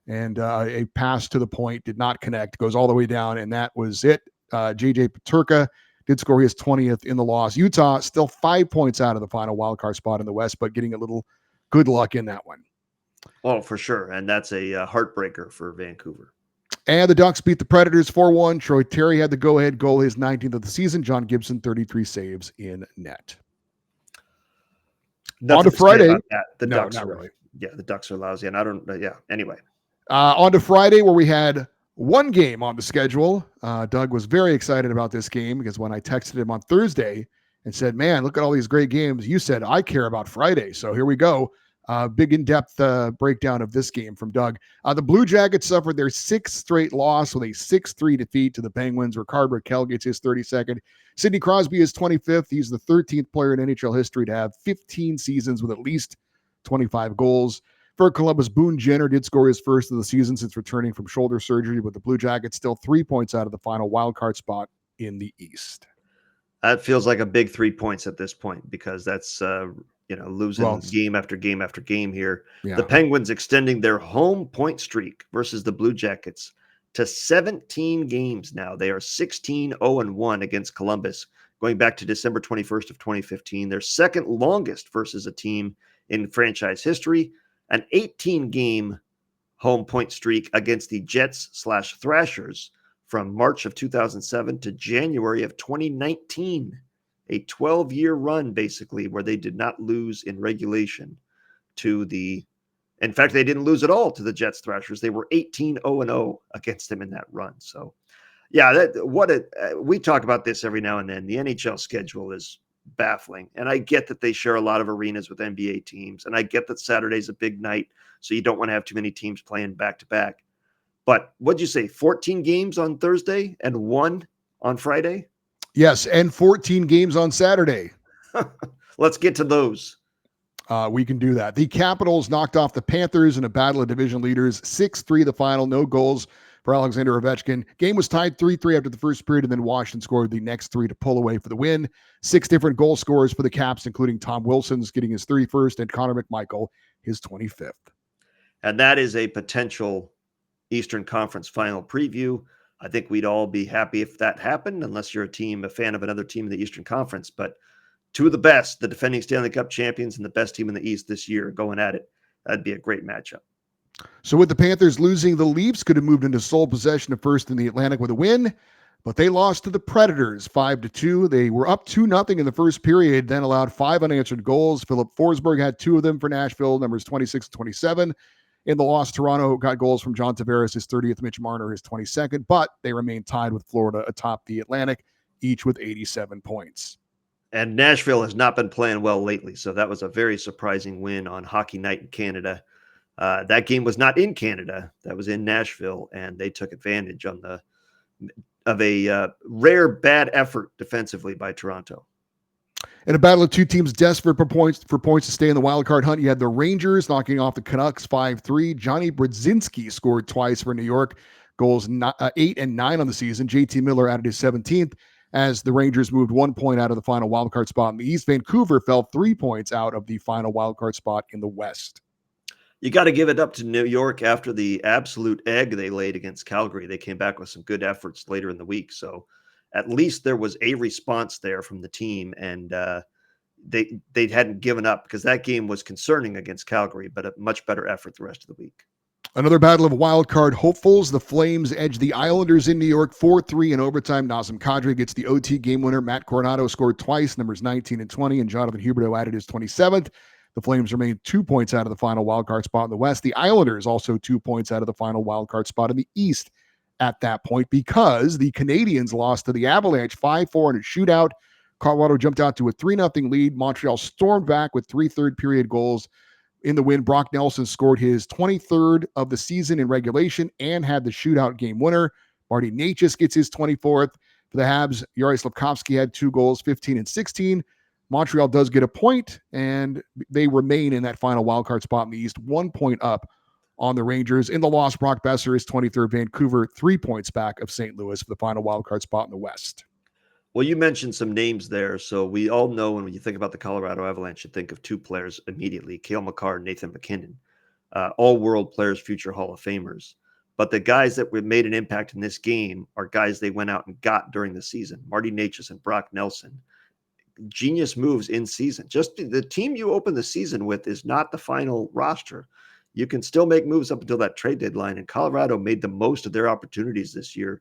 and a pass to the point did not connect. Goes all the way down, and that was it. JJ Peterka did score his 20th in the loss. Utah still 5 points out of the final wildcard spot in the West, but getting a little good luck in that one. Oh, for sure. And that's a heartbreaker for Vancouver. And the Ducks beat the Predators 4-1. Troy Terry had the go-ahead goal, his 19th of the season. John Gibson, 33 saves in net. Nothing on to Friday. The no, Ducks not are, really. Yeah, the Ducks are lousy. And I don't, anyway. On to Friday, where we had one game on the schedule. Doug was very excited about this game because when I texted him on Thursday and said, man, look at all these great games, you said, I care about Friday. So here we go. Big in-depth breakdown of this game from Doug. The Blue Jackets suffered their sixth straight loss with a 6-3 defeat to the Penguins. Rickard Rakell gets his 32nd. Sidney Crosby is 25th. He's the 13th player in NHL history to have 15 seasons with at least 25 goals. For Columbus, Boone Jenner did score his first of the season since returning from shoulder surgery, but the Blue Jackets still 3 points out of the final wildcard spot in the East. That feels like a big 3 points at this point because that's losing game after game after game here. Yeah. The Penguins extending their home point streak versus the Blue Jackets to 17 games now. They are 16-0-1 against Columbus, going back to December 21st of 2015. Their second longest versus a team in franchise history. An 18-game home point streak against the Jets/Thrashers from March of 2007 to January of 2019. A 12-year run, basically, where they did not lose in regulation in fact, they didn't lose at all to the Jets Thrashers. They were 18-0-0 against them in that run. So, yeah, we talk about this every now and then. The NHL schedule is baffling. And I get that they share a lot of arenas with NBA teams. And I get that Saturday's a big night, so you don't want to have too many teams playing back-to-back. But what'd you say, 14 games on Thursday and 1 on Friday? Yes, and 14 games on Saturday. Let's get to those. We can do that. The Capitals knocked off the Panthers in a battle of division leaders. 6-3 the final, no goals for Alexander Ovechkin. Game was tied 3-3 after the first period, and then Washington scored the next 3 to pull away for the win. 6 different goal scorers for the Caps, including Tom Wilson's getting his 31st and Connor McMichael his 25th. And that is a potential Eastern Conference final preview. I think we'd all be happy if that happened, unless you're a fan of another team in the Eastern Conference. But two of the best, the defending Stanley Cup champions and the best team in the East this year going at it. That'd be a great matchup. So with the Panthers losing, the Leafs could have moved into sole possession of first in the Atlantic with a win, but they lost to the Predators 5-2. They were up 2-0 in the first period, then allowed 5 unanswered goals. Philip Forsberg had 2 of them for Nashville, numbers 26 and 27. In the loss, Toronto got goals from John Tavares, his 30th, Mitch Marner, his 22nd, but they remained tied with Florida atop the Atlantic, each with 87 points. And Nashville has not been playing well lately, so that was a very surprising win on Hockey Night in Canada. That game was not in Canada. That was in Nashville, and they took advantage of a rare bad effort defensively by Toronto. In a battle of two teams desperate for points to stay in the wild card hunt, you had the Rangers knocking off the Canucks 5-3. Johnny Brodzinski scored twice for New York, goals 8 and 9 on the season. JT Miller added his 17th as the Rangers moved 1 point out of the final wild card spot in the East. Vancouver fell 3 points out of the final wild card spot in the West. You got to give it up to New York after the absolute egg they laid against Calgary. They came back with some good efforts later in the week. So at least there was a response there from the team, and they hadn't given up, because that game was concerning against Calgary, but a much better effort the rest of the week. Another battle of wild card hopefuls. The Flames edged the Islanders in New York 4-3 in overtime. Nazem Kadri gets the OT game winner. Matt Coronado scored twice, numbers 19 and 20, and Jonathan Huberdeau added his 27th. The Flames remained 2 points out of the final wildcard spot in the West. The Islanders also 2 points out of the final wildcard spot in the East at that point, because the Canadiens lost to the Avalanche 5-4 in a shootout. Colorado jumped out to a 3-0 lead. Montreal stormed back with 3 third-period goals. In the win, Brock Nelson scored his 23rd of the season in regulation and had the shootout game winner. Marty Necas gets his 24th. For the Habs, Yuri Slafkovsky had 2 goals, 15 and 16. Montreal does get a point, and they remain in that final wildcard spot in the East, 1 point up on the Rangers. In the loss, Brock Besser is 23rd. Vancouver 3 points back of St. Louis for the final wildcard spot in the West. Well, you mentioned some names there. So we all know when you think about the Colorado Avalanche, you think of two players immediately, Cale Makar and Nathan MacKinnon, all-world players, future Hall of Famers. But the guys that made an impact in this game are guys they went out and got during the season. Marty Necas and Brock Nelson. Genius moves in season. Just the team you open the season with is not the final roster. You can still make moves up until that trade deadline. And Colorado made the most of their opportunities this year.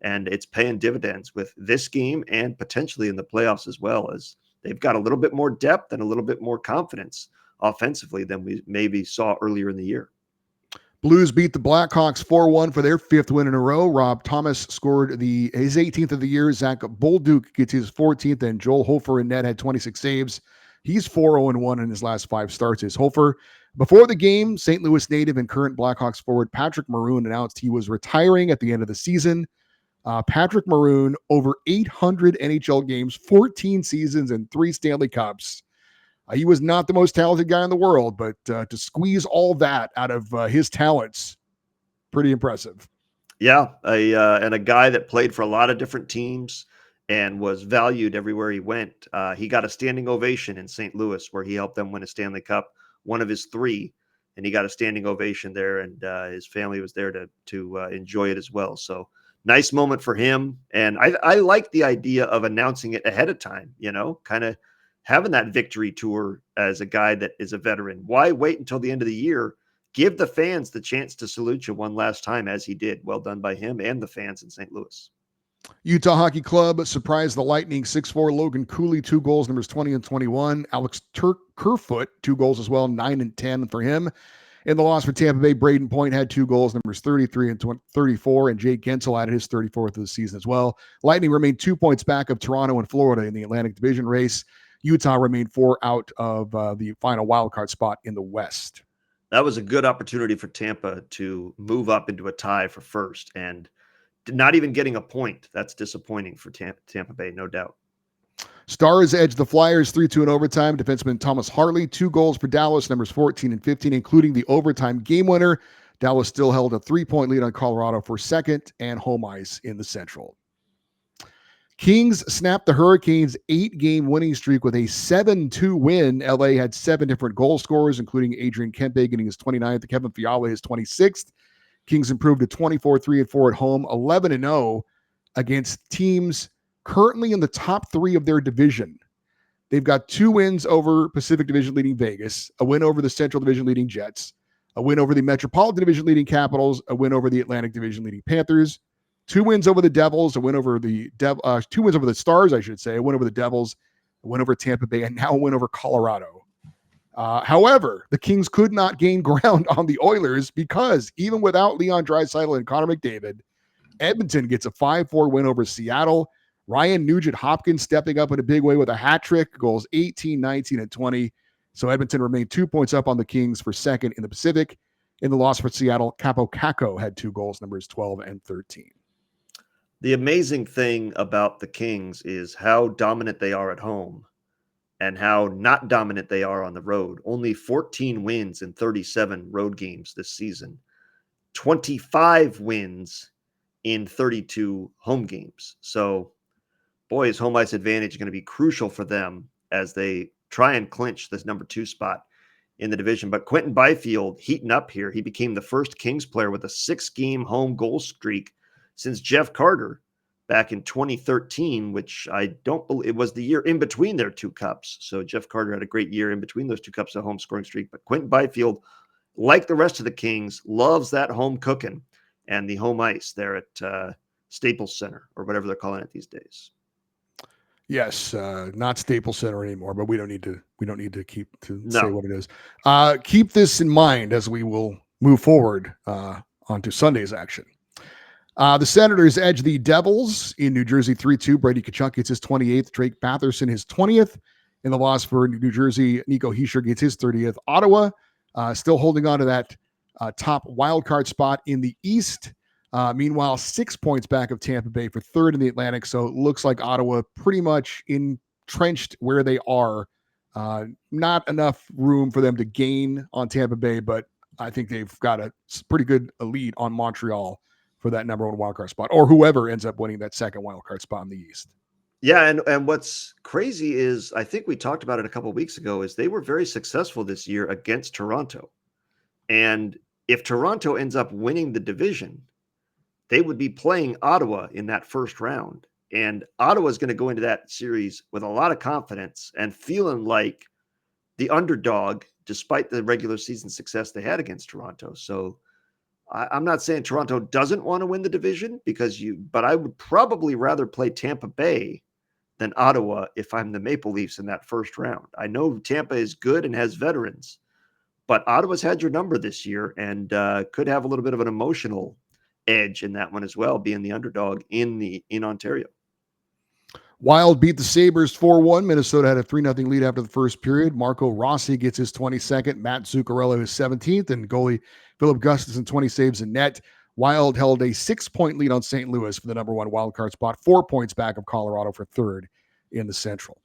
And it's paying dividends with this game and potentially in the playoffs as well, as they've got a little bit more depth and a little bit more confidence offensively than we maybe saw earlier in the year. Blues beat the Blackhawks 4-1 for their 5th win in a row. Rob Thomas scored his 18th of the year. Zach Bolduc gets his 14th, and Joel Hofer in net had 26 saves. He's 4-0-1 in his last 5 starts. Is Hofer. Before the game, St. Louis native and current Blackhawks forward Patrick Maroon announced he was retiring at the end of the season. Patrick Maroon, over 800 NHL games, 14 seasons, and 3 Stanley Cups. He was not the most talented guy in the world, but to squeeze all that out of his talents, pretty impressive. Yeah, and a guy that played for a lot of different teams and was valued everywhere he went. He got a standing ovation in St. Louis, where he helped them win a Stanley Cup, one of his 3, and he got a standing ovation there, and his family was there to enjoy it as well. So nice moment for him, and I like the idea of announcing it ahead of time. Kind of having that victory tour as a guy that is a veteran. Why wait until the end of the year? Give the fans the chance to salute you one last time, as he did. Well done by him and the fans in St. Louis. Utah Hockey Club surprised the Lightning 6-4. Logan Cooley, 2 goals, numbers 20 and 21. Alex Kerfoot, 2 goals as well, 9 and 10 for him. In the loss for Tampa Bay, Braden Point had 2 goals, numbers 33 and 34, and Jake Gensel added his 34th of the season as well. Lightning remained 2 points back of Toronto and Florida in the Atlantic Division race. Utah remained 4 out of the final wildcard spot in the West. That was a good opportunity for Tampa to move up into a tie for first, and not even getting a point. That's disappointing for Tampa Bay, no doubt. Stars edged the Flyers 3-2 in overtime. Defenseman Thomas Harley, 2 goals for Dallas, numbers 14 and 15, including the overtime game winner. Dallas still held a 3-point lead on Colorado for second and home ice in the Central. Kings snapped the Hurricanes' 8-game winning streak with a 7-2 win. LA had 7 different goal scorers, including Adrian Kempe getting his 29th and Kevin Fiala his 26th. Kings improved to 24-3-4 at home, 11-0 against teams currently in the top 3 of their division. They've got 2 wins over Pacific Division leading Vegas, a win over the Central Division leading Jets, a win over the Metropolitan Division leading Capitals, a win over the Atlantic Division leading Panthers, 2 wins over the Devils, a win over the 2 wins over the Stars, I should say, a win over the Devils, a win over Tampa Bay, and now a win over Colorado. However, the Kings could not gain ground on the Oilers because even without Leon Draisaitl and Connor McDavid, Edmonton gets a 5-4 win over Seattle. Ryan Nugent-Hopkins stepping up in a big way with a hat trick, goals 18, 19, and 20. So Edmonton remained 2 points up on the Kings for second in the Pacific. In the loss for Seattle, Capo Caco had 2 goals, numbers 12 and 13. The amazing thing about the Kings is how dominant they are at home and how not dominant they are on the road. Only 14 wins in 37 road games this season. 25 wins in 32 home games. So, boy, is home ice advantage going to be crucial for them as they try and clinch this number 2 spot in the division. But Quentin Byfield heating up here. He became the first Kings player with a 6-game home goal streak since Jeff Carter back in 2013, which I don't believe it was the year in between their 2 cups. So Jeff Carter had a great year in between those 2 cups of home scoring streak. But Quentin Byfield, like the rest of the Kings, loves that home cooking and the home ice there at Staples Center, or whatever they're calling it these days. Yes, not Staples Center anymore, but we don't need to say what it is. Keep this in mind as we will move forward onto Sunday's action. The Senators edge the Devils in New Jersey 3-2. Brady Tkachuk gets his 28th. Drake Batherson his 20th. In the loss for New Jersey, Nico Hischier gets his 30th. Ottawa still holding on to that top wildcard spot in the East. Meanwhile, 6 points back of Tampa Bay for third in the Atlantic. So it looks like Ottawa pretty much entrenched where they are. Not enough room for them to gain on Tampa Bay, but I think they've got a pretty good lead on Montreal for that number one wildcard spot, or whoever ends up winning that second wildcard spot in the East. Yeah, and what's crazy is I think we talked about it a couple of weeks ago is they were very successful this year against Toronto. And if Toronto ends up winning the division, they would be playing Ottawa in that first round. And Ottawa is going to go into that series with a lot of confidence and feeling like the underdog, despite the regular season success they had against Toronto. So I'm not saying Toronto doesn't want to win the division but I would probably rather play Tampa Bay than Ottawa if I'm the Maple Leafs in that first round. I know Tampa is good and has veterans, but Ottawa's had your number this year and could have a little bit of an emotional edge in that one as well, being the underdog in Ontario. Wild beat the Sabres 4-1. Minnesota had a 3-0 lead after the first period. Marco Rossi gets his 22nd, Matt Zuccarello his 17th, and goalie Philip Gustafson 20 saves in net. Wild held a 6-point lead on St. Louis for the number one wildcard spot, 4 points back of Colorado for third in the Central.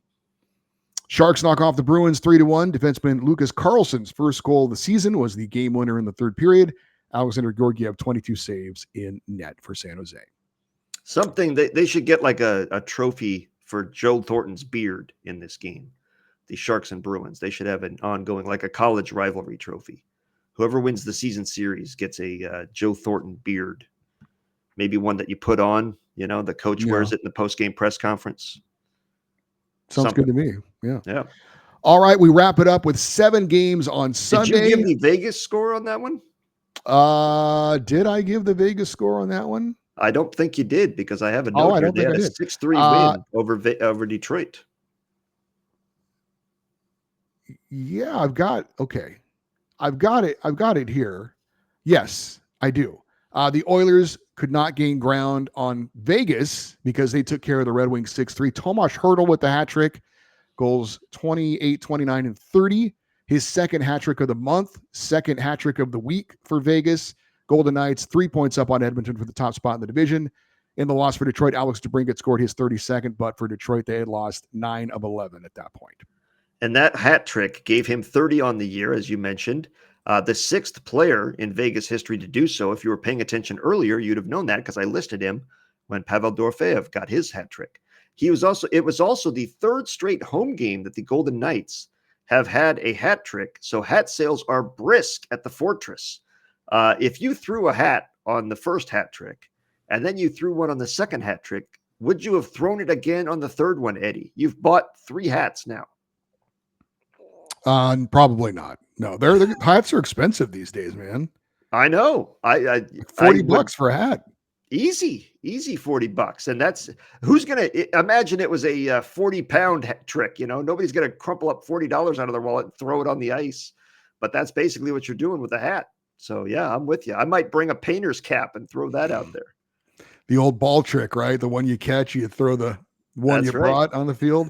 Sharks knock off the Bruins 3-1. Defenseman Lucas Carlson's first goal of the season was the game winner in the third period. Alexander Georgiev 22 saves in net for San Jose. Something they should get like a trophy for Joe Thornton's beard in this game. The Sharks and Bruins. They should have an ongoing, like a college rivalry trophy. Whoever wins the season series gets a Joe Thornton beard. Maybe one that you put on, the coach wears it in the post-game press conference. Sounds good to me. Yeah. Yeah. All right. We wrap it up with 7 games on Sunday. Did you give the Vegas score on that one? Did I give the Vegas score on that one? I don't think you did because I have a note here. They had a 6-3 win over Detroit. Yeah, I've got it here. Yes, I do. The Oilers could not gain ground on Vegas because they took care of the Red Wings 6-3. Tomas Hertl with the hat trick, goals 28, 29, and 30. His second hat trick of the month, second hat trick of the week for Vegas. Golden Knights 3 points up on Edmonton for the top spot in the division. In the loss for Detroit, Alex DeBrincat scored his 32nd, but for Detroit, they had lost 9 of 11 at that point. And that hat trick gave him 30 on the year, as you mentioned. The 6th player in Vegas history to do so. If you were paying attention earlier, you'd have known that because I listed him when Pavel Dorofeyev got his hat trick. It was also the 3rd straight home game that the Golden Knights have had a hat trick. So hat sales are brisk at the Fortress. If you threw a hat on the first hat trick and then you threw one on the second hat trick, would you have thrown it again on the third one, Eddie? You've bought 3 hats now. Probably not. No, their hats are expensive these days, man. I know. $40 for a hat. Easy $40. And that's who's going to imagine it was a 40-pound trick. Nobody's going to crumple up $40 out of their wallet and throw it on the ice. But that's basically what you're doing with a hat. So, yeah, I'm with you. I might bring a painter's cap and throw that out there. The old ball trick, right? The one you catch, you throw the one you brought on the field.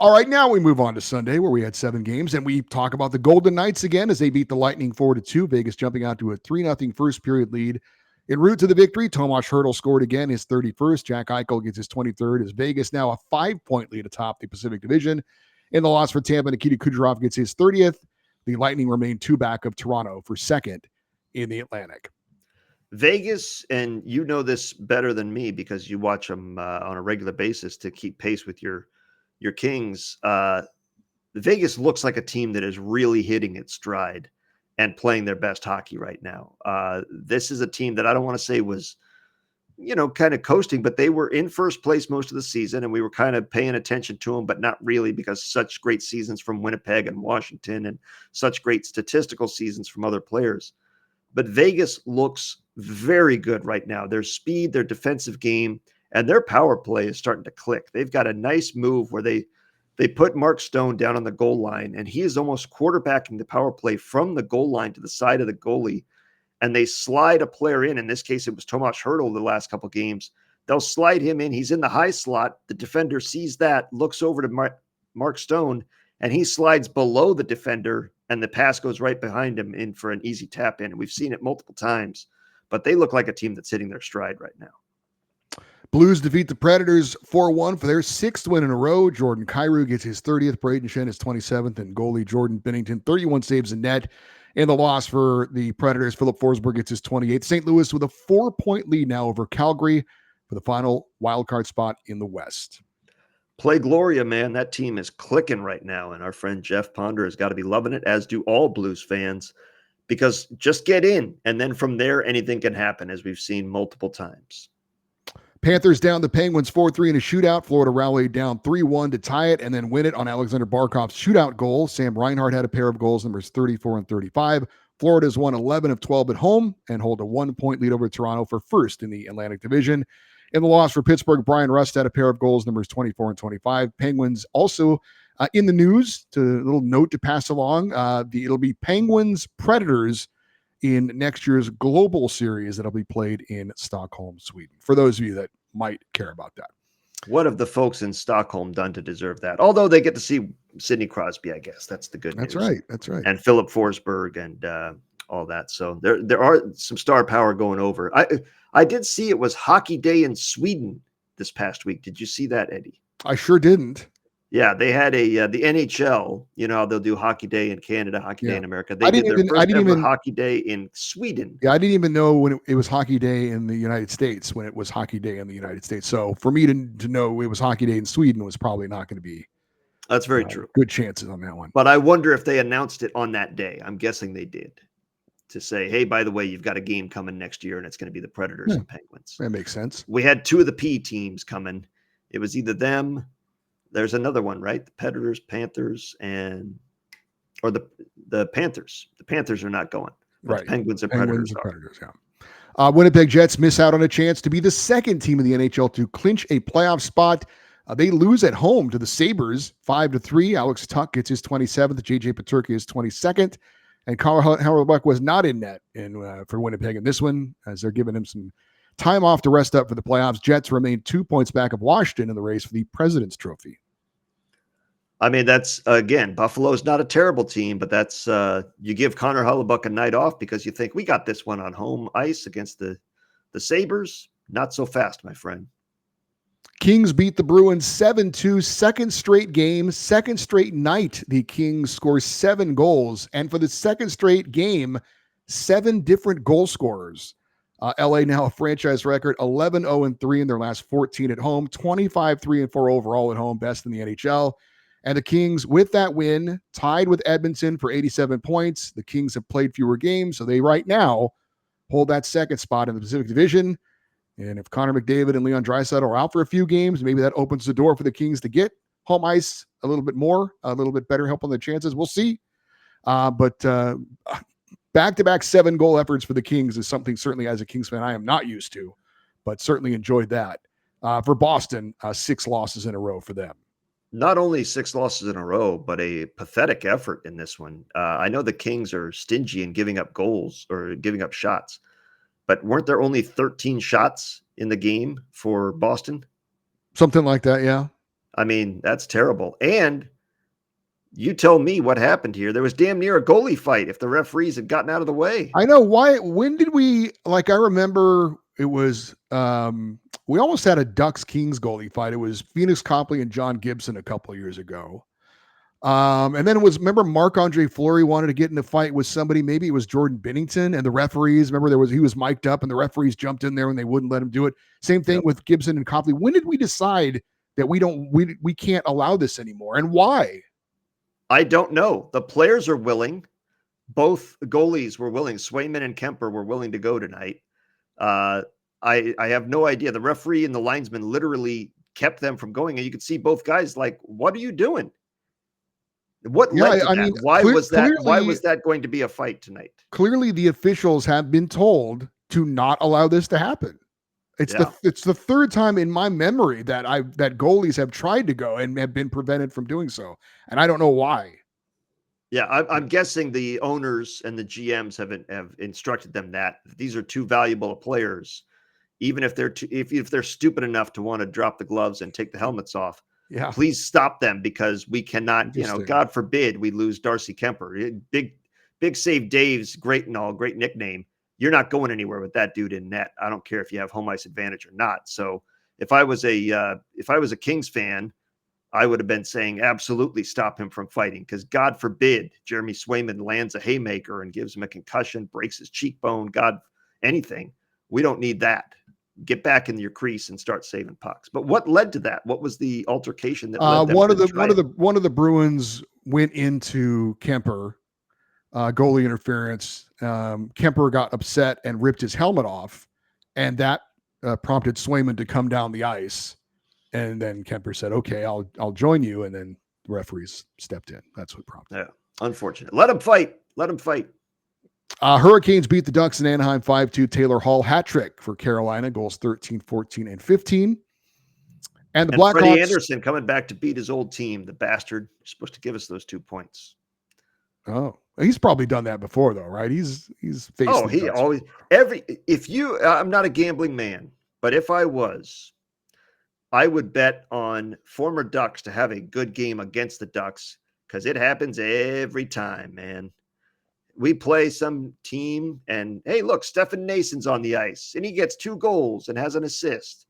All right, now we move on to Sunday where we had 7 games, and we talk about the Golden Knights again as they beat the Lightning 4-2. Vegas jumping out to a 3-0 first period lead. En route to the victory, Tomas Hertl scored again his 31st. Jack Eichel gets his 23rd as Vegas now a 5-point lead atop the Pacific Division. In the loss for Tampa, Nikita Kucherov gets his 30th. The Lightning remain 2 back of Toronto for second in the Atlantic. Vegas, and you know this better than me because you watch them on a regular basis to keep pace with your Kings. Vegas looks like a team that is really hitting its stride and playing their best hockey right now. This is a team that I don't want to say was, kind of coasting, but they were in first place most of the season, and we were kind of paying attention to them, but not really because such great seasons from Winnipeg and Washington and such great statistical seasons from other players. But Vegas looks very good right now. Their speed, their defensive game, and their power play is starting to click. They've got a nice move where they put Mark Stone down on the goal line, and he is almost quarterbacking the power play from the goal line to the side of the goalie, and they slide a player in. In this case, it was Tomas Hertl the last couple of games. They'll slide him in. He's in the high slot. The defender sees that, looks over to Mark Stone, and he slides below the defender, and the pass goes right behind him in for an easy tap in. And we've seen it multiple times, but they look like a team that's hitting their stride right now. Blues defeat the Predators 4-1 for their 6th win in a row. Jordan Kyrou gets his 30th, Braden Shen his 27th, and goalie Jordan Binnington 31 saves in net. In the loss for the Predators, Philip Forsberg gets his 28th. St. Louis with a 4-point lead now over Calgary for the final wildcard spot in the West. Play Gloria, man. That team is clicking right now, and our friend Jeff Ponder has got to be loving it, as do all Blues fans, because just get in, and then from there, anything can happen, as we've seen multiple times. Panthers down the Penguins 4-3 in a shootout. Florida rallied down 3-1 to tie it and then win it on Alexander Barkov's shootout goal. Sam Reinhart had a pair of goals, numbers 34 and 35. Florida's won 11 of 12 at home and hold a 1-point lead over Toronto for first in the Atlantic Division. In the loss for Pittsburgh, Brian Rust had a pair of goals, numbers 24 and 25. Penguins also in the news, to a little note to pass along. It'll be Penguins Predators in next year's global series that'll be played in Stockholm, Sweden, for those of you that might care about that. What have the folks in Stockholm done to deserve that? Although they get to see Sidney Crosby, I guess. That's the good news. That's right. And Philip Forsberg and all that. So there are some star power going over. I did see it was Hockey Day in Sweden this past week. Did you see that, Eddie? I sure didn't. Yeah, they had the NHL. You know how they'll do Hockey Day in Canada, Hockey Day in America. They did their first ever Hockey Day in Sweden. Yeah, I didn't even know when it was Hockey Day in the United States, when it was Hockey Day in the United States. So for me to know it was Hockey Day in Sweden was probably not going to be. That's very true. Good chances on that one. But I wonder if they announced it on that day. I'm guessing they did, to say, hey, by the way, you've got a game coming next year, and it's going to be the Predators and Penguins. That makes sense. We had two of the P teams coming. It was either them. There's another one, right? The Predators, Panthers, or the Panthers. The Panthers are not going. Right. Penguins and Penguins Predators. Yeah. Winnipeg Jets miss out on a chance to be the second team in the NHL to clinch a playoff spot. They lose at home to the Sabres 5-3. Alex Tuck gets his 27th. JJ Peterka his 22nd. And Carl Hellebuyck was not in net for Winnipeg in this one, as they're giving him some time off to rest up for the playoffs. Jets remain 2 points back of Washington in the race for the President's Trophy. I mean, that's, again, Buffalo's not a terrible team, but that's you give Connor Hellebuyck a night off because you think we got this one on home ice against the Sabres. Not so fast, my friend. Kings beat the Bruins 7-2, second straight game, second straight night. The Kings score 7 goals, and for the second straight game, 7 different goal scorers. LA now a franchise record 11-0-3 in their last 14 at home, 25-3-4 overall at home, best in the NHL. And the Kings, with that win, tied with Edmonton for 87 points. The Kings have played fewer games, so they right now hold that second spot in the Pacific Division. And if Connor McDavid and Leon Draisaitl are out for a few games, maybe that opens the door for the Kings to get home ice a little bit more, a little bit better help on their chances. We'll see. But back-to-back 7-goal efforts for the Kings is something certainly as a Kings fan I am not used to, but certainly enjoyed that. For Boston, 6 losses in a row for them. Not only 6 losses in a row, but a pathetic effort in this one. I know the Kings are stingy in giving up goals or giving up shots, but weren't there only 13 shots in the game for Boston? Something like that, yeah. I mean, that's terrible. And you tell me what happened here. There was damn near a goalie fight if the referees had gotten out of the way. I know. Why? When did we, I remember it was, we almost had a Ducks-Kings goalie fight. It was Phoenix Copley and John Gibson a couple of years ago. And then it was, remember Marc-Andre Fleury wanted to get in a fight with somebody, maybe it was Jordan Binnington, and the referees, remember he was mic'd up and the referees jumped in there and they wouldn't let him do it. Same thing with Gibson and Copley. When did we decide that we can't allow this anymore, and why? I don't know. The players are willing. Both goalies were willing. Swayman and Kemper were willing to go tonight. I have no idea. The referee and the linesman literally kept them from going, and you could see both guys like, "What are you doing?" What led to that? mean, why was that going to be a fight tonight? Clearly, the officials have been told to not allow this to happen. It's the third time in my memory that goalies have tried to go and have been prevented from doing so, and I don't know why. Yeah, I'm guessing the owners and the GMs have instructed them that these are too valuable players, even if they're stupid enough to want to drop the gloves and take the helmets off. Yeah, please stop them, because we cannot. God forbid we lose Darcy Kemper. Big Save Dave's great and all, great nickname. You're not going anywhere with that dude in net. I don't care if you have home ice advantage or not. So if I was a Kings fan, I would have been saying absolutely stop him from fighting, because God forbid Jeremy Swayman lands a haymaker and gives him a concussion, breaks his cheekbone, God, anything. We don't need that. Get back in your crease and start saving pucks. But what led to that? What was the altercation that led them to try it? One of the Bruins went into Kemper, goalie interference. Kemper got upset and ripped his helmet off, and that prompted Swayman to come down the ice. And then Kemper said, "Okay, I'll join you." And then the referees stepped in. That's what prompted. Yeah, unfortunate. Let him fight. Let him fight. Hurricanes beat the Ducks in Anaheim 5-2. Taylor Hall hat trick for Carolina, goals 13, 14, and 15. And the Blackhawks. Freddie Anderson coming back to beat his old team, the bastard. You're supposed to give us those 2 points. Oh, he's probably done that before, though, right? He's faced. Oh, he always I'm not a gambling man, but if I was, I would bet on former Ducks to have a good game against the Ducks, because it happens every time, man. We play some team and, hey, look, Stefan Nason's on the ice and he gets 2 goals and has an assist.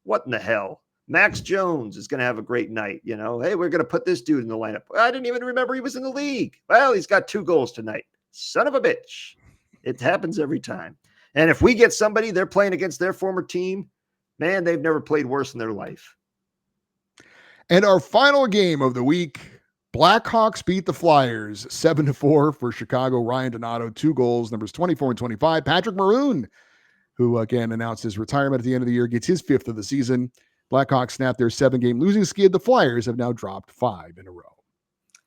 What in the hell? Max Jones is going to have a great night. Hey, we're going to put this dude in the lineup. I didn't even remember he was in the league. Well, he's got 2 goals tonight. Son of a bitch. It happens every time. And if we get somebody, they're playing against their former team, man, they've never played worse in their life. And our final game of the week, Blackhawks beat the Flyers 7-4 for Chicago. Ryan Donato, 2 goals, numbers 24 and 25. Patrick Maroon, who again announced his retirement at the end of the year, gets his 5th of the season. Blackhawks snapped their 7-game losing skid. The Flyers have now dropped 5 in a row.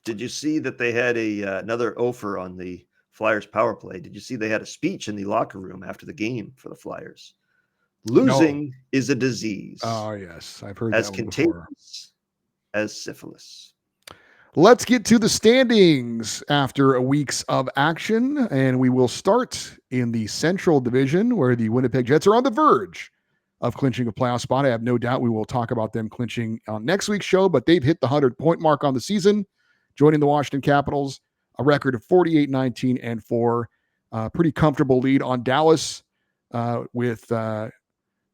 Did you see that they had another offer on the Flyers power play? Did you see they had a speech in the locker room after the game for the Flyers? Losing is a disease. Oh, yes. I've heard as that contagious as syphilis. Let's get to the standings after a week's of action, and we will start in the Central Division, where the Winnipeg Jets are on the verge of clinching a playoff spot. I have no doubt we will talk about them clinching on next week's show, but they've hit the 100-point mark on the season, joining the Washington Capitals, a record of 48, 19, and 4. Pretty comfortable lead on Dallas with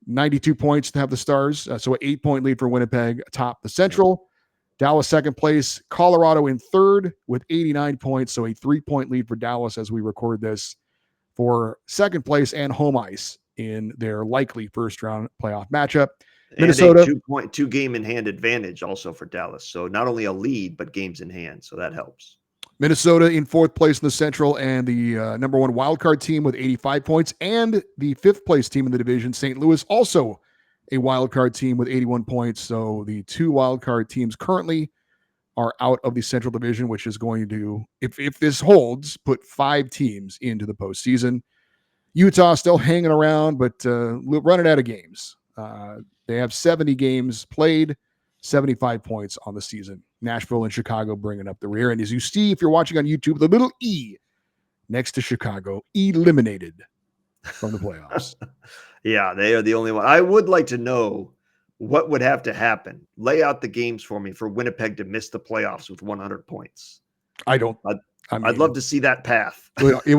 92 points to have the Stars. So an 8-point lead for Winnipeg atop the Central. Dallas second place, Colorado in third with 89 points. So a 3-point lead for Dallas as we record this for second place and home ice in their likely first round playoff matchup. Minnesota, and a 2 game in hand advantage also for Dallas. So not only a lead, but games in hand. So that helps. Minnesota in fourth place in the Central, and the number 1 wildcard team with 85 points, and the 5th place team in the division, St. Louis, also a wildcard team with 81 points. So the 2 wildcard teams currently are out of the Central Division, which is going to, if this holds, put 5 teams into the postseason. Utah still hanging around, but running out of games. They have 70 games played, 75 points on the season. Nashville and Chicago bringing up the rear. And as you see, if you're watching on YouTube, the little E next to Chicago, eliminated from the playoffs. Yeah, they are the only one. I would like to know what would have to happen. Lay out the games for me for Winnipeg to miss the playoffs with 100 points. I'd love to see that path. It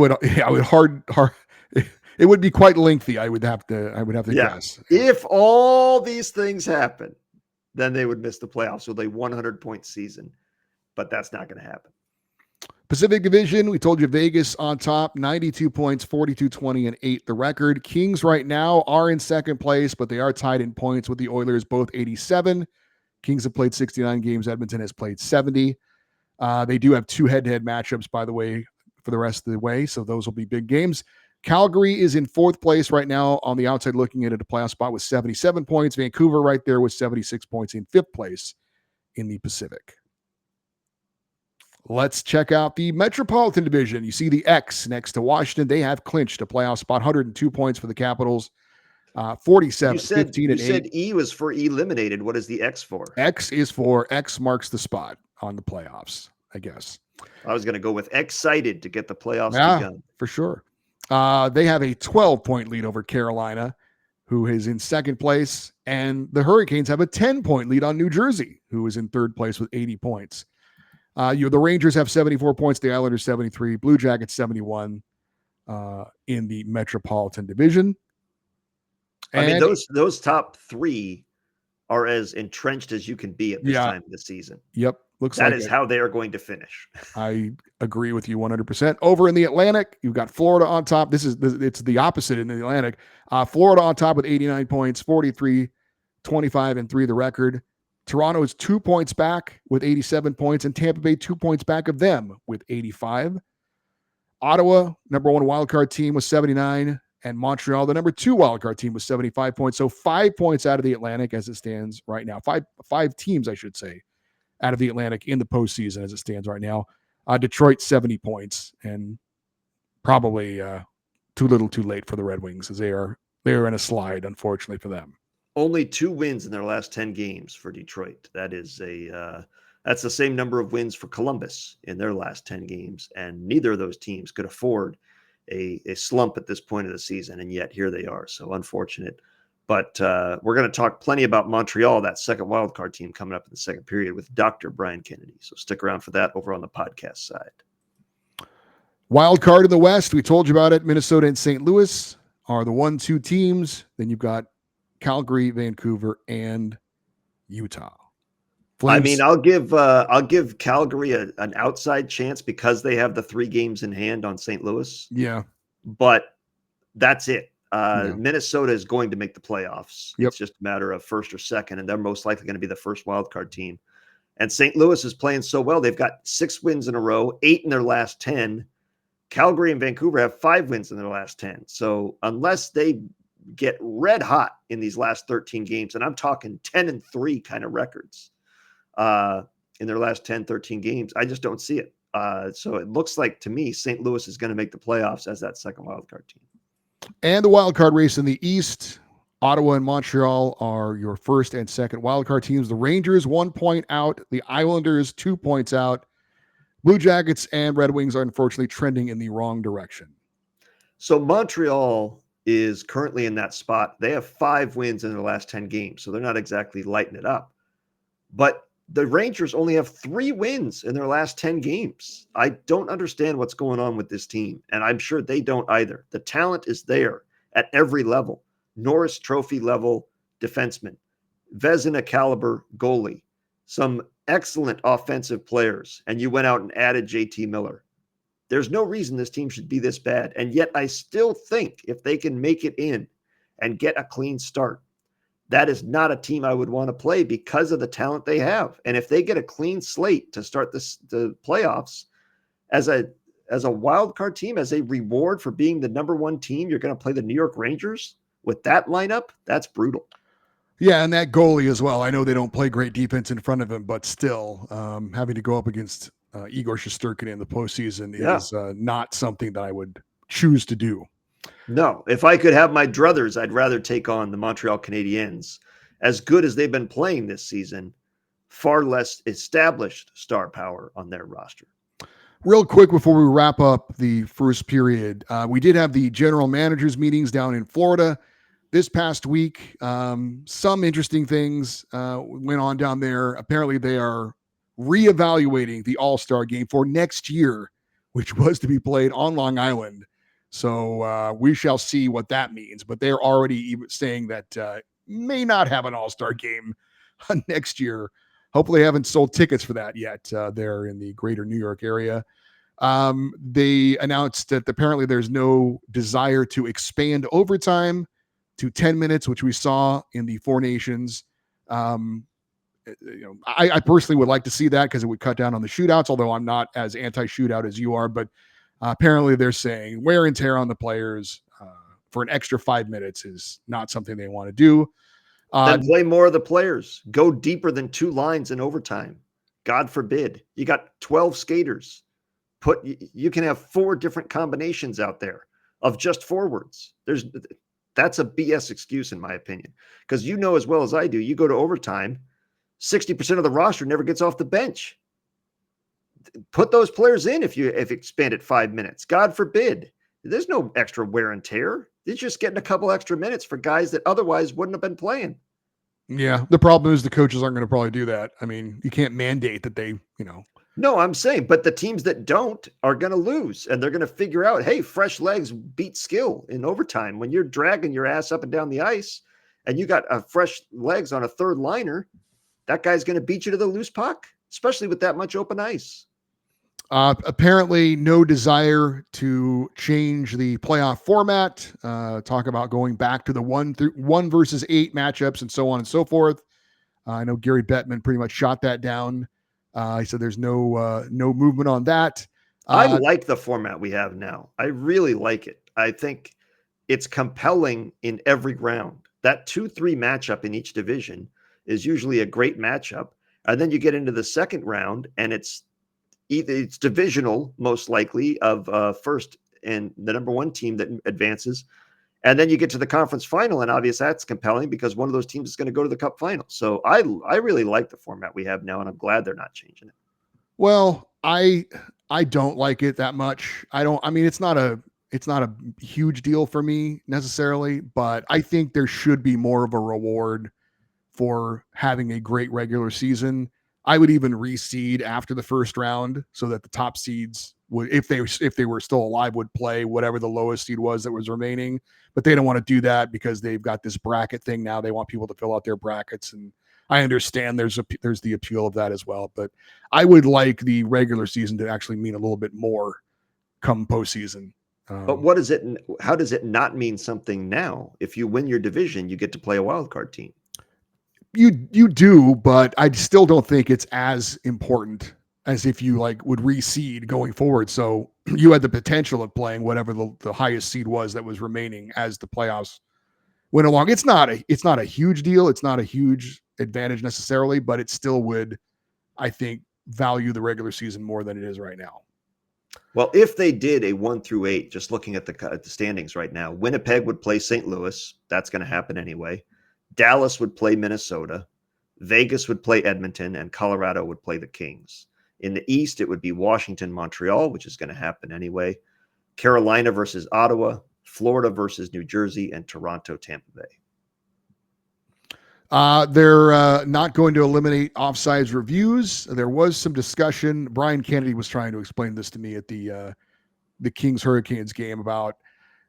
would be quite lengthy. I would have to guess. If all these things happen, then they would miss the playoffs with a 100-point season. But that's not going to happen. Pacific Division, we told you Vegas on top, 92 points, 42-20, and 8 the record. Kings right now are in second place, but they are tied in points with the Oilers, both 87. Kings have played 69 games. Edmonton has played 70. They do have 2 head-to-head matchups, by the way, for the rest of the way, so those will be big games. Calgary is in 4th place right now on the outside looking in at a playoff spot with 77 points. Vancouver right there with 76 points in 5th place in the Pacific. Let's check out the Metropolitan Division. You see the X next to Washington. They have clinched a playoff spot, 102 points for the Capitals, 47, 15, and 8. You said E was for eliminated. What is the X for? X is for X marks the spot on the playoffs, I guess. I was going to go with excited to get the playoffs begun. For sure. They have a 12-point lead over Carolina, who is in second place, and the Hurricanes have a 10-point lead on New Jersey, who is in third place with 80 points. The Rangers have 74 points, the Islanders 73, Blue Jackets 71 in the Metropolitan Division. And I mean, those top 3 are as entrenched as you can be at this Yeah. time of the season. Yep. Looks That like is it. how they are going to finish. I agree with you 100%. Over in the Atlantic, you've got Florida on top. It's the opposite in the Atlantic. Florida on top with 89 points, 43, 25, and 3 the record. Toronto is 2 points back with 87 points, and Tampa Bay 2 points back of them with 85. Ottawa, number one wildcard team, was 79, and Montreal, the number 2 wildcard team, was 75 points. So 5 points out of the Atlantic as it stands right now. Five teams, I should say, out of the Atlantic in the postseason as it stands right now. Detroit 70 points, and probably too little, too late for the Red Wings as they are in a slide, unfortunately for them. Only 2 wins in their last 10 games for Detroit. That is that's the same number of wins for Columbus in their last 10 games, and neither of those teams could afford a slump at this point of the season, and yet here they are. So unfortunate. But we're going to talk plenty about Montreal, that second wildcard team, coming up in the second period with Dr. Brian Kennedy. So stick around for that over on the podcast side. Wild card in the West, we told you about it. Minnesota and St. Louis are the 1-2 teams. Then you've got Calgary, Vancouver, and Utah. Flames. I mean, I'll give Calgary an outside chance because they have the 3 games in hand on St. Louis. Yeah, but that's it. Minnesota is going to make the playoffs. Yep. It's just a matter of first or second, and they're most likely going to be the first wild card team. And St. Louis is playing so well. They've got 6 wins in a row, 8 in their last 10. Calgary and Vancouver have 5 wins in their last 10. So unless they get red hot in these last 13 games, and I'm talking 10-3 kind of records in their last 10, 13 games, I just don't see it. So it looks like to me, St. Louis is going to make the playoffs as that second wildcard team. And the wildcard race in the East, Ottawa and Montreal are your first and second wildcard teams. The Rangers 1 point out, the Islanders 2 points out. Blue Jackets and Red Wings are unfortunately trending in the wrong direction. So Montreal is currently in that spot. They have 5 wins in their last 10 games, so they're not exactly lighting it up. But the Rangers only have 3 wins in their last 10 games. I don't understand what's going on with this team, and I'm sure they don't either. The talent is there at every level. Norris Trophy level defenseman, Vezina caliber goalie, some excellent offensive players, and you went out and added JT Miller. There's no reason this team should be this bad, and yet I still think if they can make it in and get a clean start, that is not a team I would want to play because of the talent they have. And if they get a clean slate to start the playoffs as a wild card team, as a reward for being the number 1 team, you're going to play the New York Rangers with that lineup. That's brutal. Yeah, and that goalie as well. I know they don't play great defense in front of him, but still having to go up against Igor Shesterkin in the postseason is not something that I would choose to do. No, if I could have my druthers, I'd rather take on the Montreal Canadiens. As good as they've been playing this season, far less established star power on their roster. Real quick before we wrap up the first period, we did have the general managers meetings down in Florida this past week. Some interesting things went on down there. Apparently, they are reevaluating the All-Star game for next year, which was to be played on Long Island. So we shall see what that means. But they're already even saying that may not have an All-Star game next year. Hopefully, they haven't sold tickets for that yet. There in the greater New York area. They announced that apparently there's no desire to expand overtime to 10 minutes, which we saw in the Four Nations. I personally would like to see that because it would cut down on the shootouts, although I'm not as anti-shootout as you are. But apparently they're saying wear and tear on the players for an extra 5 minutes is not something they want to do. Then play more of the players. Go deeper than 2 lines in overtime. God forbid. You got 12 skaters. You can have 4 different combinations out there of just forwards. That's a BS excuse in my opinion. Because you know as well as I do, you go to overtime, 60% of the roster never gets off the bench. Put those players in if expanded 5 minutes. God forbid. There's no extra wear and tear. They're just getting a couple extra minutes for guys that otherwise wouldn't have been playing. Yeah, the problem is the coaches aren't going to probably do that. I mean, you can't mandate that they, No, I'm saying, but the teams that don't are going to lose, and they're going to figure out, hey, fresh legs beat skill in overtime. When you're dragging your ass up and down the ice and you got fresh legs on a third liner, that guy's going to beat you to the loose puck, especially with that much open ice. Apparently, no desire to change the playoff format. Talk about going back to the 1 versus 8 matchups and so on and so forth. I know Gary Bettman pretty much shot that down. He said there's no movement on that. I like the format we have now. I really like it. I think it's compelling in every round. That 2-3 matchup in each division is usually a great matchup. And then you get into the second round, and it's divisional, most likely, of first and the number 1 team that advances. And then you get to the conference final, and obviously that's compelling because one of those teams is going to go to the cup final. So I really like the format we have now, and I'm glad they're not changing it. Well, I don't like it that much. I mean, it's not a huge deal for me necessarily, but I think there should be more of a reward for having a great regular season. I would even reseed after the first round so that the top seeds would, if they were still alive, would play whatever the lowest seed was that was remaining. But they don't want to do that because they've got this bracket thing now. They want people to fill out their brackets, and I understand there's the appeal of that as well. But I would like the regular season to actually mean a little bit more come postseason. But how does it not mean something now? If you win your division, you get to play a wild card team. You do, but I still don't think it's as important as if you would reseed going forward. So you had the potential of playing whatever the highest seed was that was remaining as the playoffs went along. It's not a huge deal. It's not a huge advantage necessarily, but it still would, I think, value the regular season more than it is right now. Well, if they did a 1-8, just looking at the standings right now, Winnipeg would play St. Louis. That's going to happen anyway. Dallas would play Minnesota. Vegas would play Edmonton, and Colorado would play the Kings. In the East, it would be Washington, Montreal, which is going to happen anyway. Carolina versus Ottawa, Florida versus New Jersey, and Toronto, Tampa Bay. They're not going to eliminate offsides reviews. There was some discussion. Brian Kennedy was trying to explain this to me at the Kings Hurricanes game about,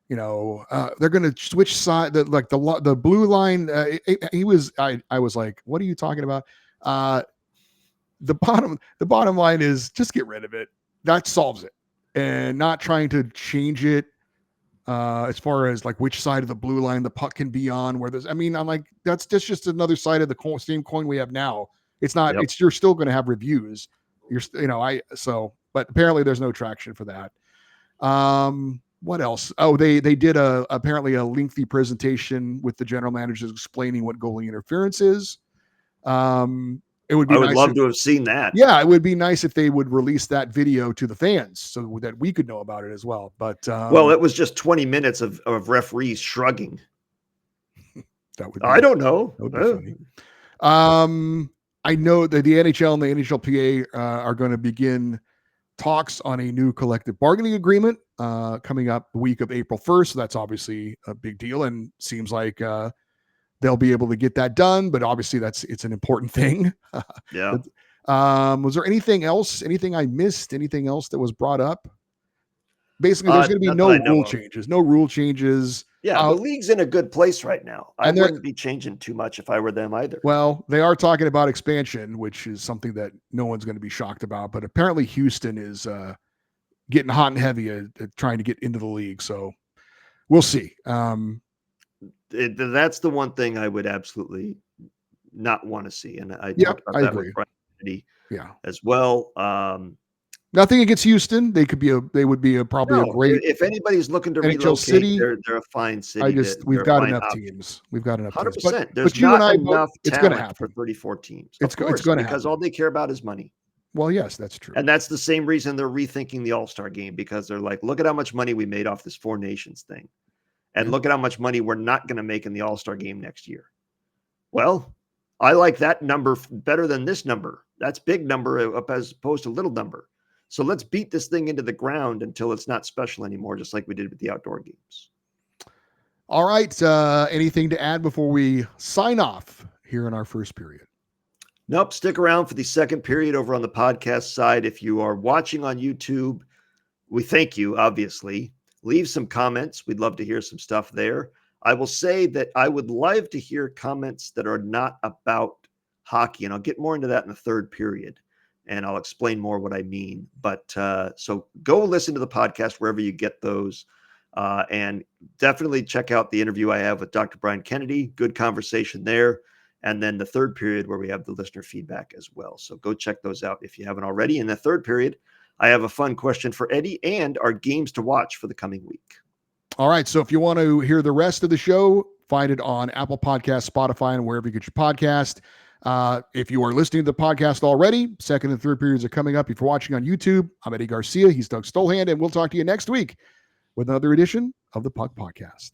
they're going to switch side. The blue line. I was like, what are you talking about? The bottom line is just get rid of it. That solves it, and not trying to change it. As far as which side of the blue line the puck can be on, I'm like, that's just another side of the same coin we have now. It's not, Yep. you're still going to have reviews. But apparently there's no traction for that. What else? Oh, they did apparently a lengthy presentation with the general managers explaining what goalie interference is. It would be I would nice love to have seen that. Yeah, it would be nice if they would release that video to the fans so that we could know about it as well. But well, it was just 20 minutes of referees shrugging. That would. I don't know. That would be funny. I know that the NHL and the NHLPA are going to begin talks on a new collective bargaining agreement coming up the week of April 1st. So that's obviously a big deal, and seems like they'll be able to get that done. But obviously, it's an important thing. Yeah. Was there anything else? Anything I missed? Anything else that was brought up? Basically, there's going to be no rule changes. No rule changes. Yeah, the league's in a good place right now. I wouldn't be changing too much if I were them either. Well, they are talking about expansion, which is something that no one's going to be shocked about. But apparently, Houston is getting hot and heavy at trying to get into the league. So we'll see. That's the one thing I would absolutely not want to see. And I talked about that with Brian Kennedy as well. Nothing against Houston. They would be probably a great. If anybody's looking to NHL relocate, city, they're a fine city. We've got enough teams. We've got enough 100%. teams. There's not enough talent for 34 teams. It's going to happen because all they care about is money. Well, yes, that's true. And that's the same reason they're rethinking the All-Star game, because they're like, look at how much money we made off this Four Nations thing. And look at how much money we're not going to make in the All-Star game next year. Well, I like that number better than this number. That's big number as opposed to little number. So let's beat this thing into the ground until it's not special anymore, just like we did with the outdoor games. All right. Anything to add before we sign off here in our first period? Nope. Stick around for the second period over on the podcast side. If you are watching on YouTube, we thank you, obviously. Leave some comments. We'd love to hear some stuff there. I will say that I would love to hear comments that are not about hockey, and I'll get more into that in the third period, and I'll explain more what I mean. But so go listen to the podcast wherever you get those, and definitely check out the interview I have with Dr. Brian Kennedy. Good conversation there. And then the third period where we have the listener feedback as well. So go check those out if you haven't already. In the third period, I have a fun question for Eddie and our games to watch for the coming week. All right. So if you want to hear the rest of the show, find it on Apple Podcasts, Spotify, and wherever you get your podcast. If you are listening to the podcast already, second and third periods are coming up. If you're watching on YouTube, I'm Eddie Garcia. He's Doug Stolhand, and we'll talk to you next week with another edition of the Puck Podcast.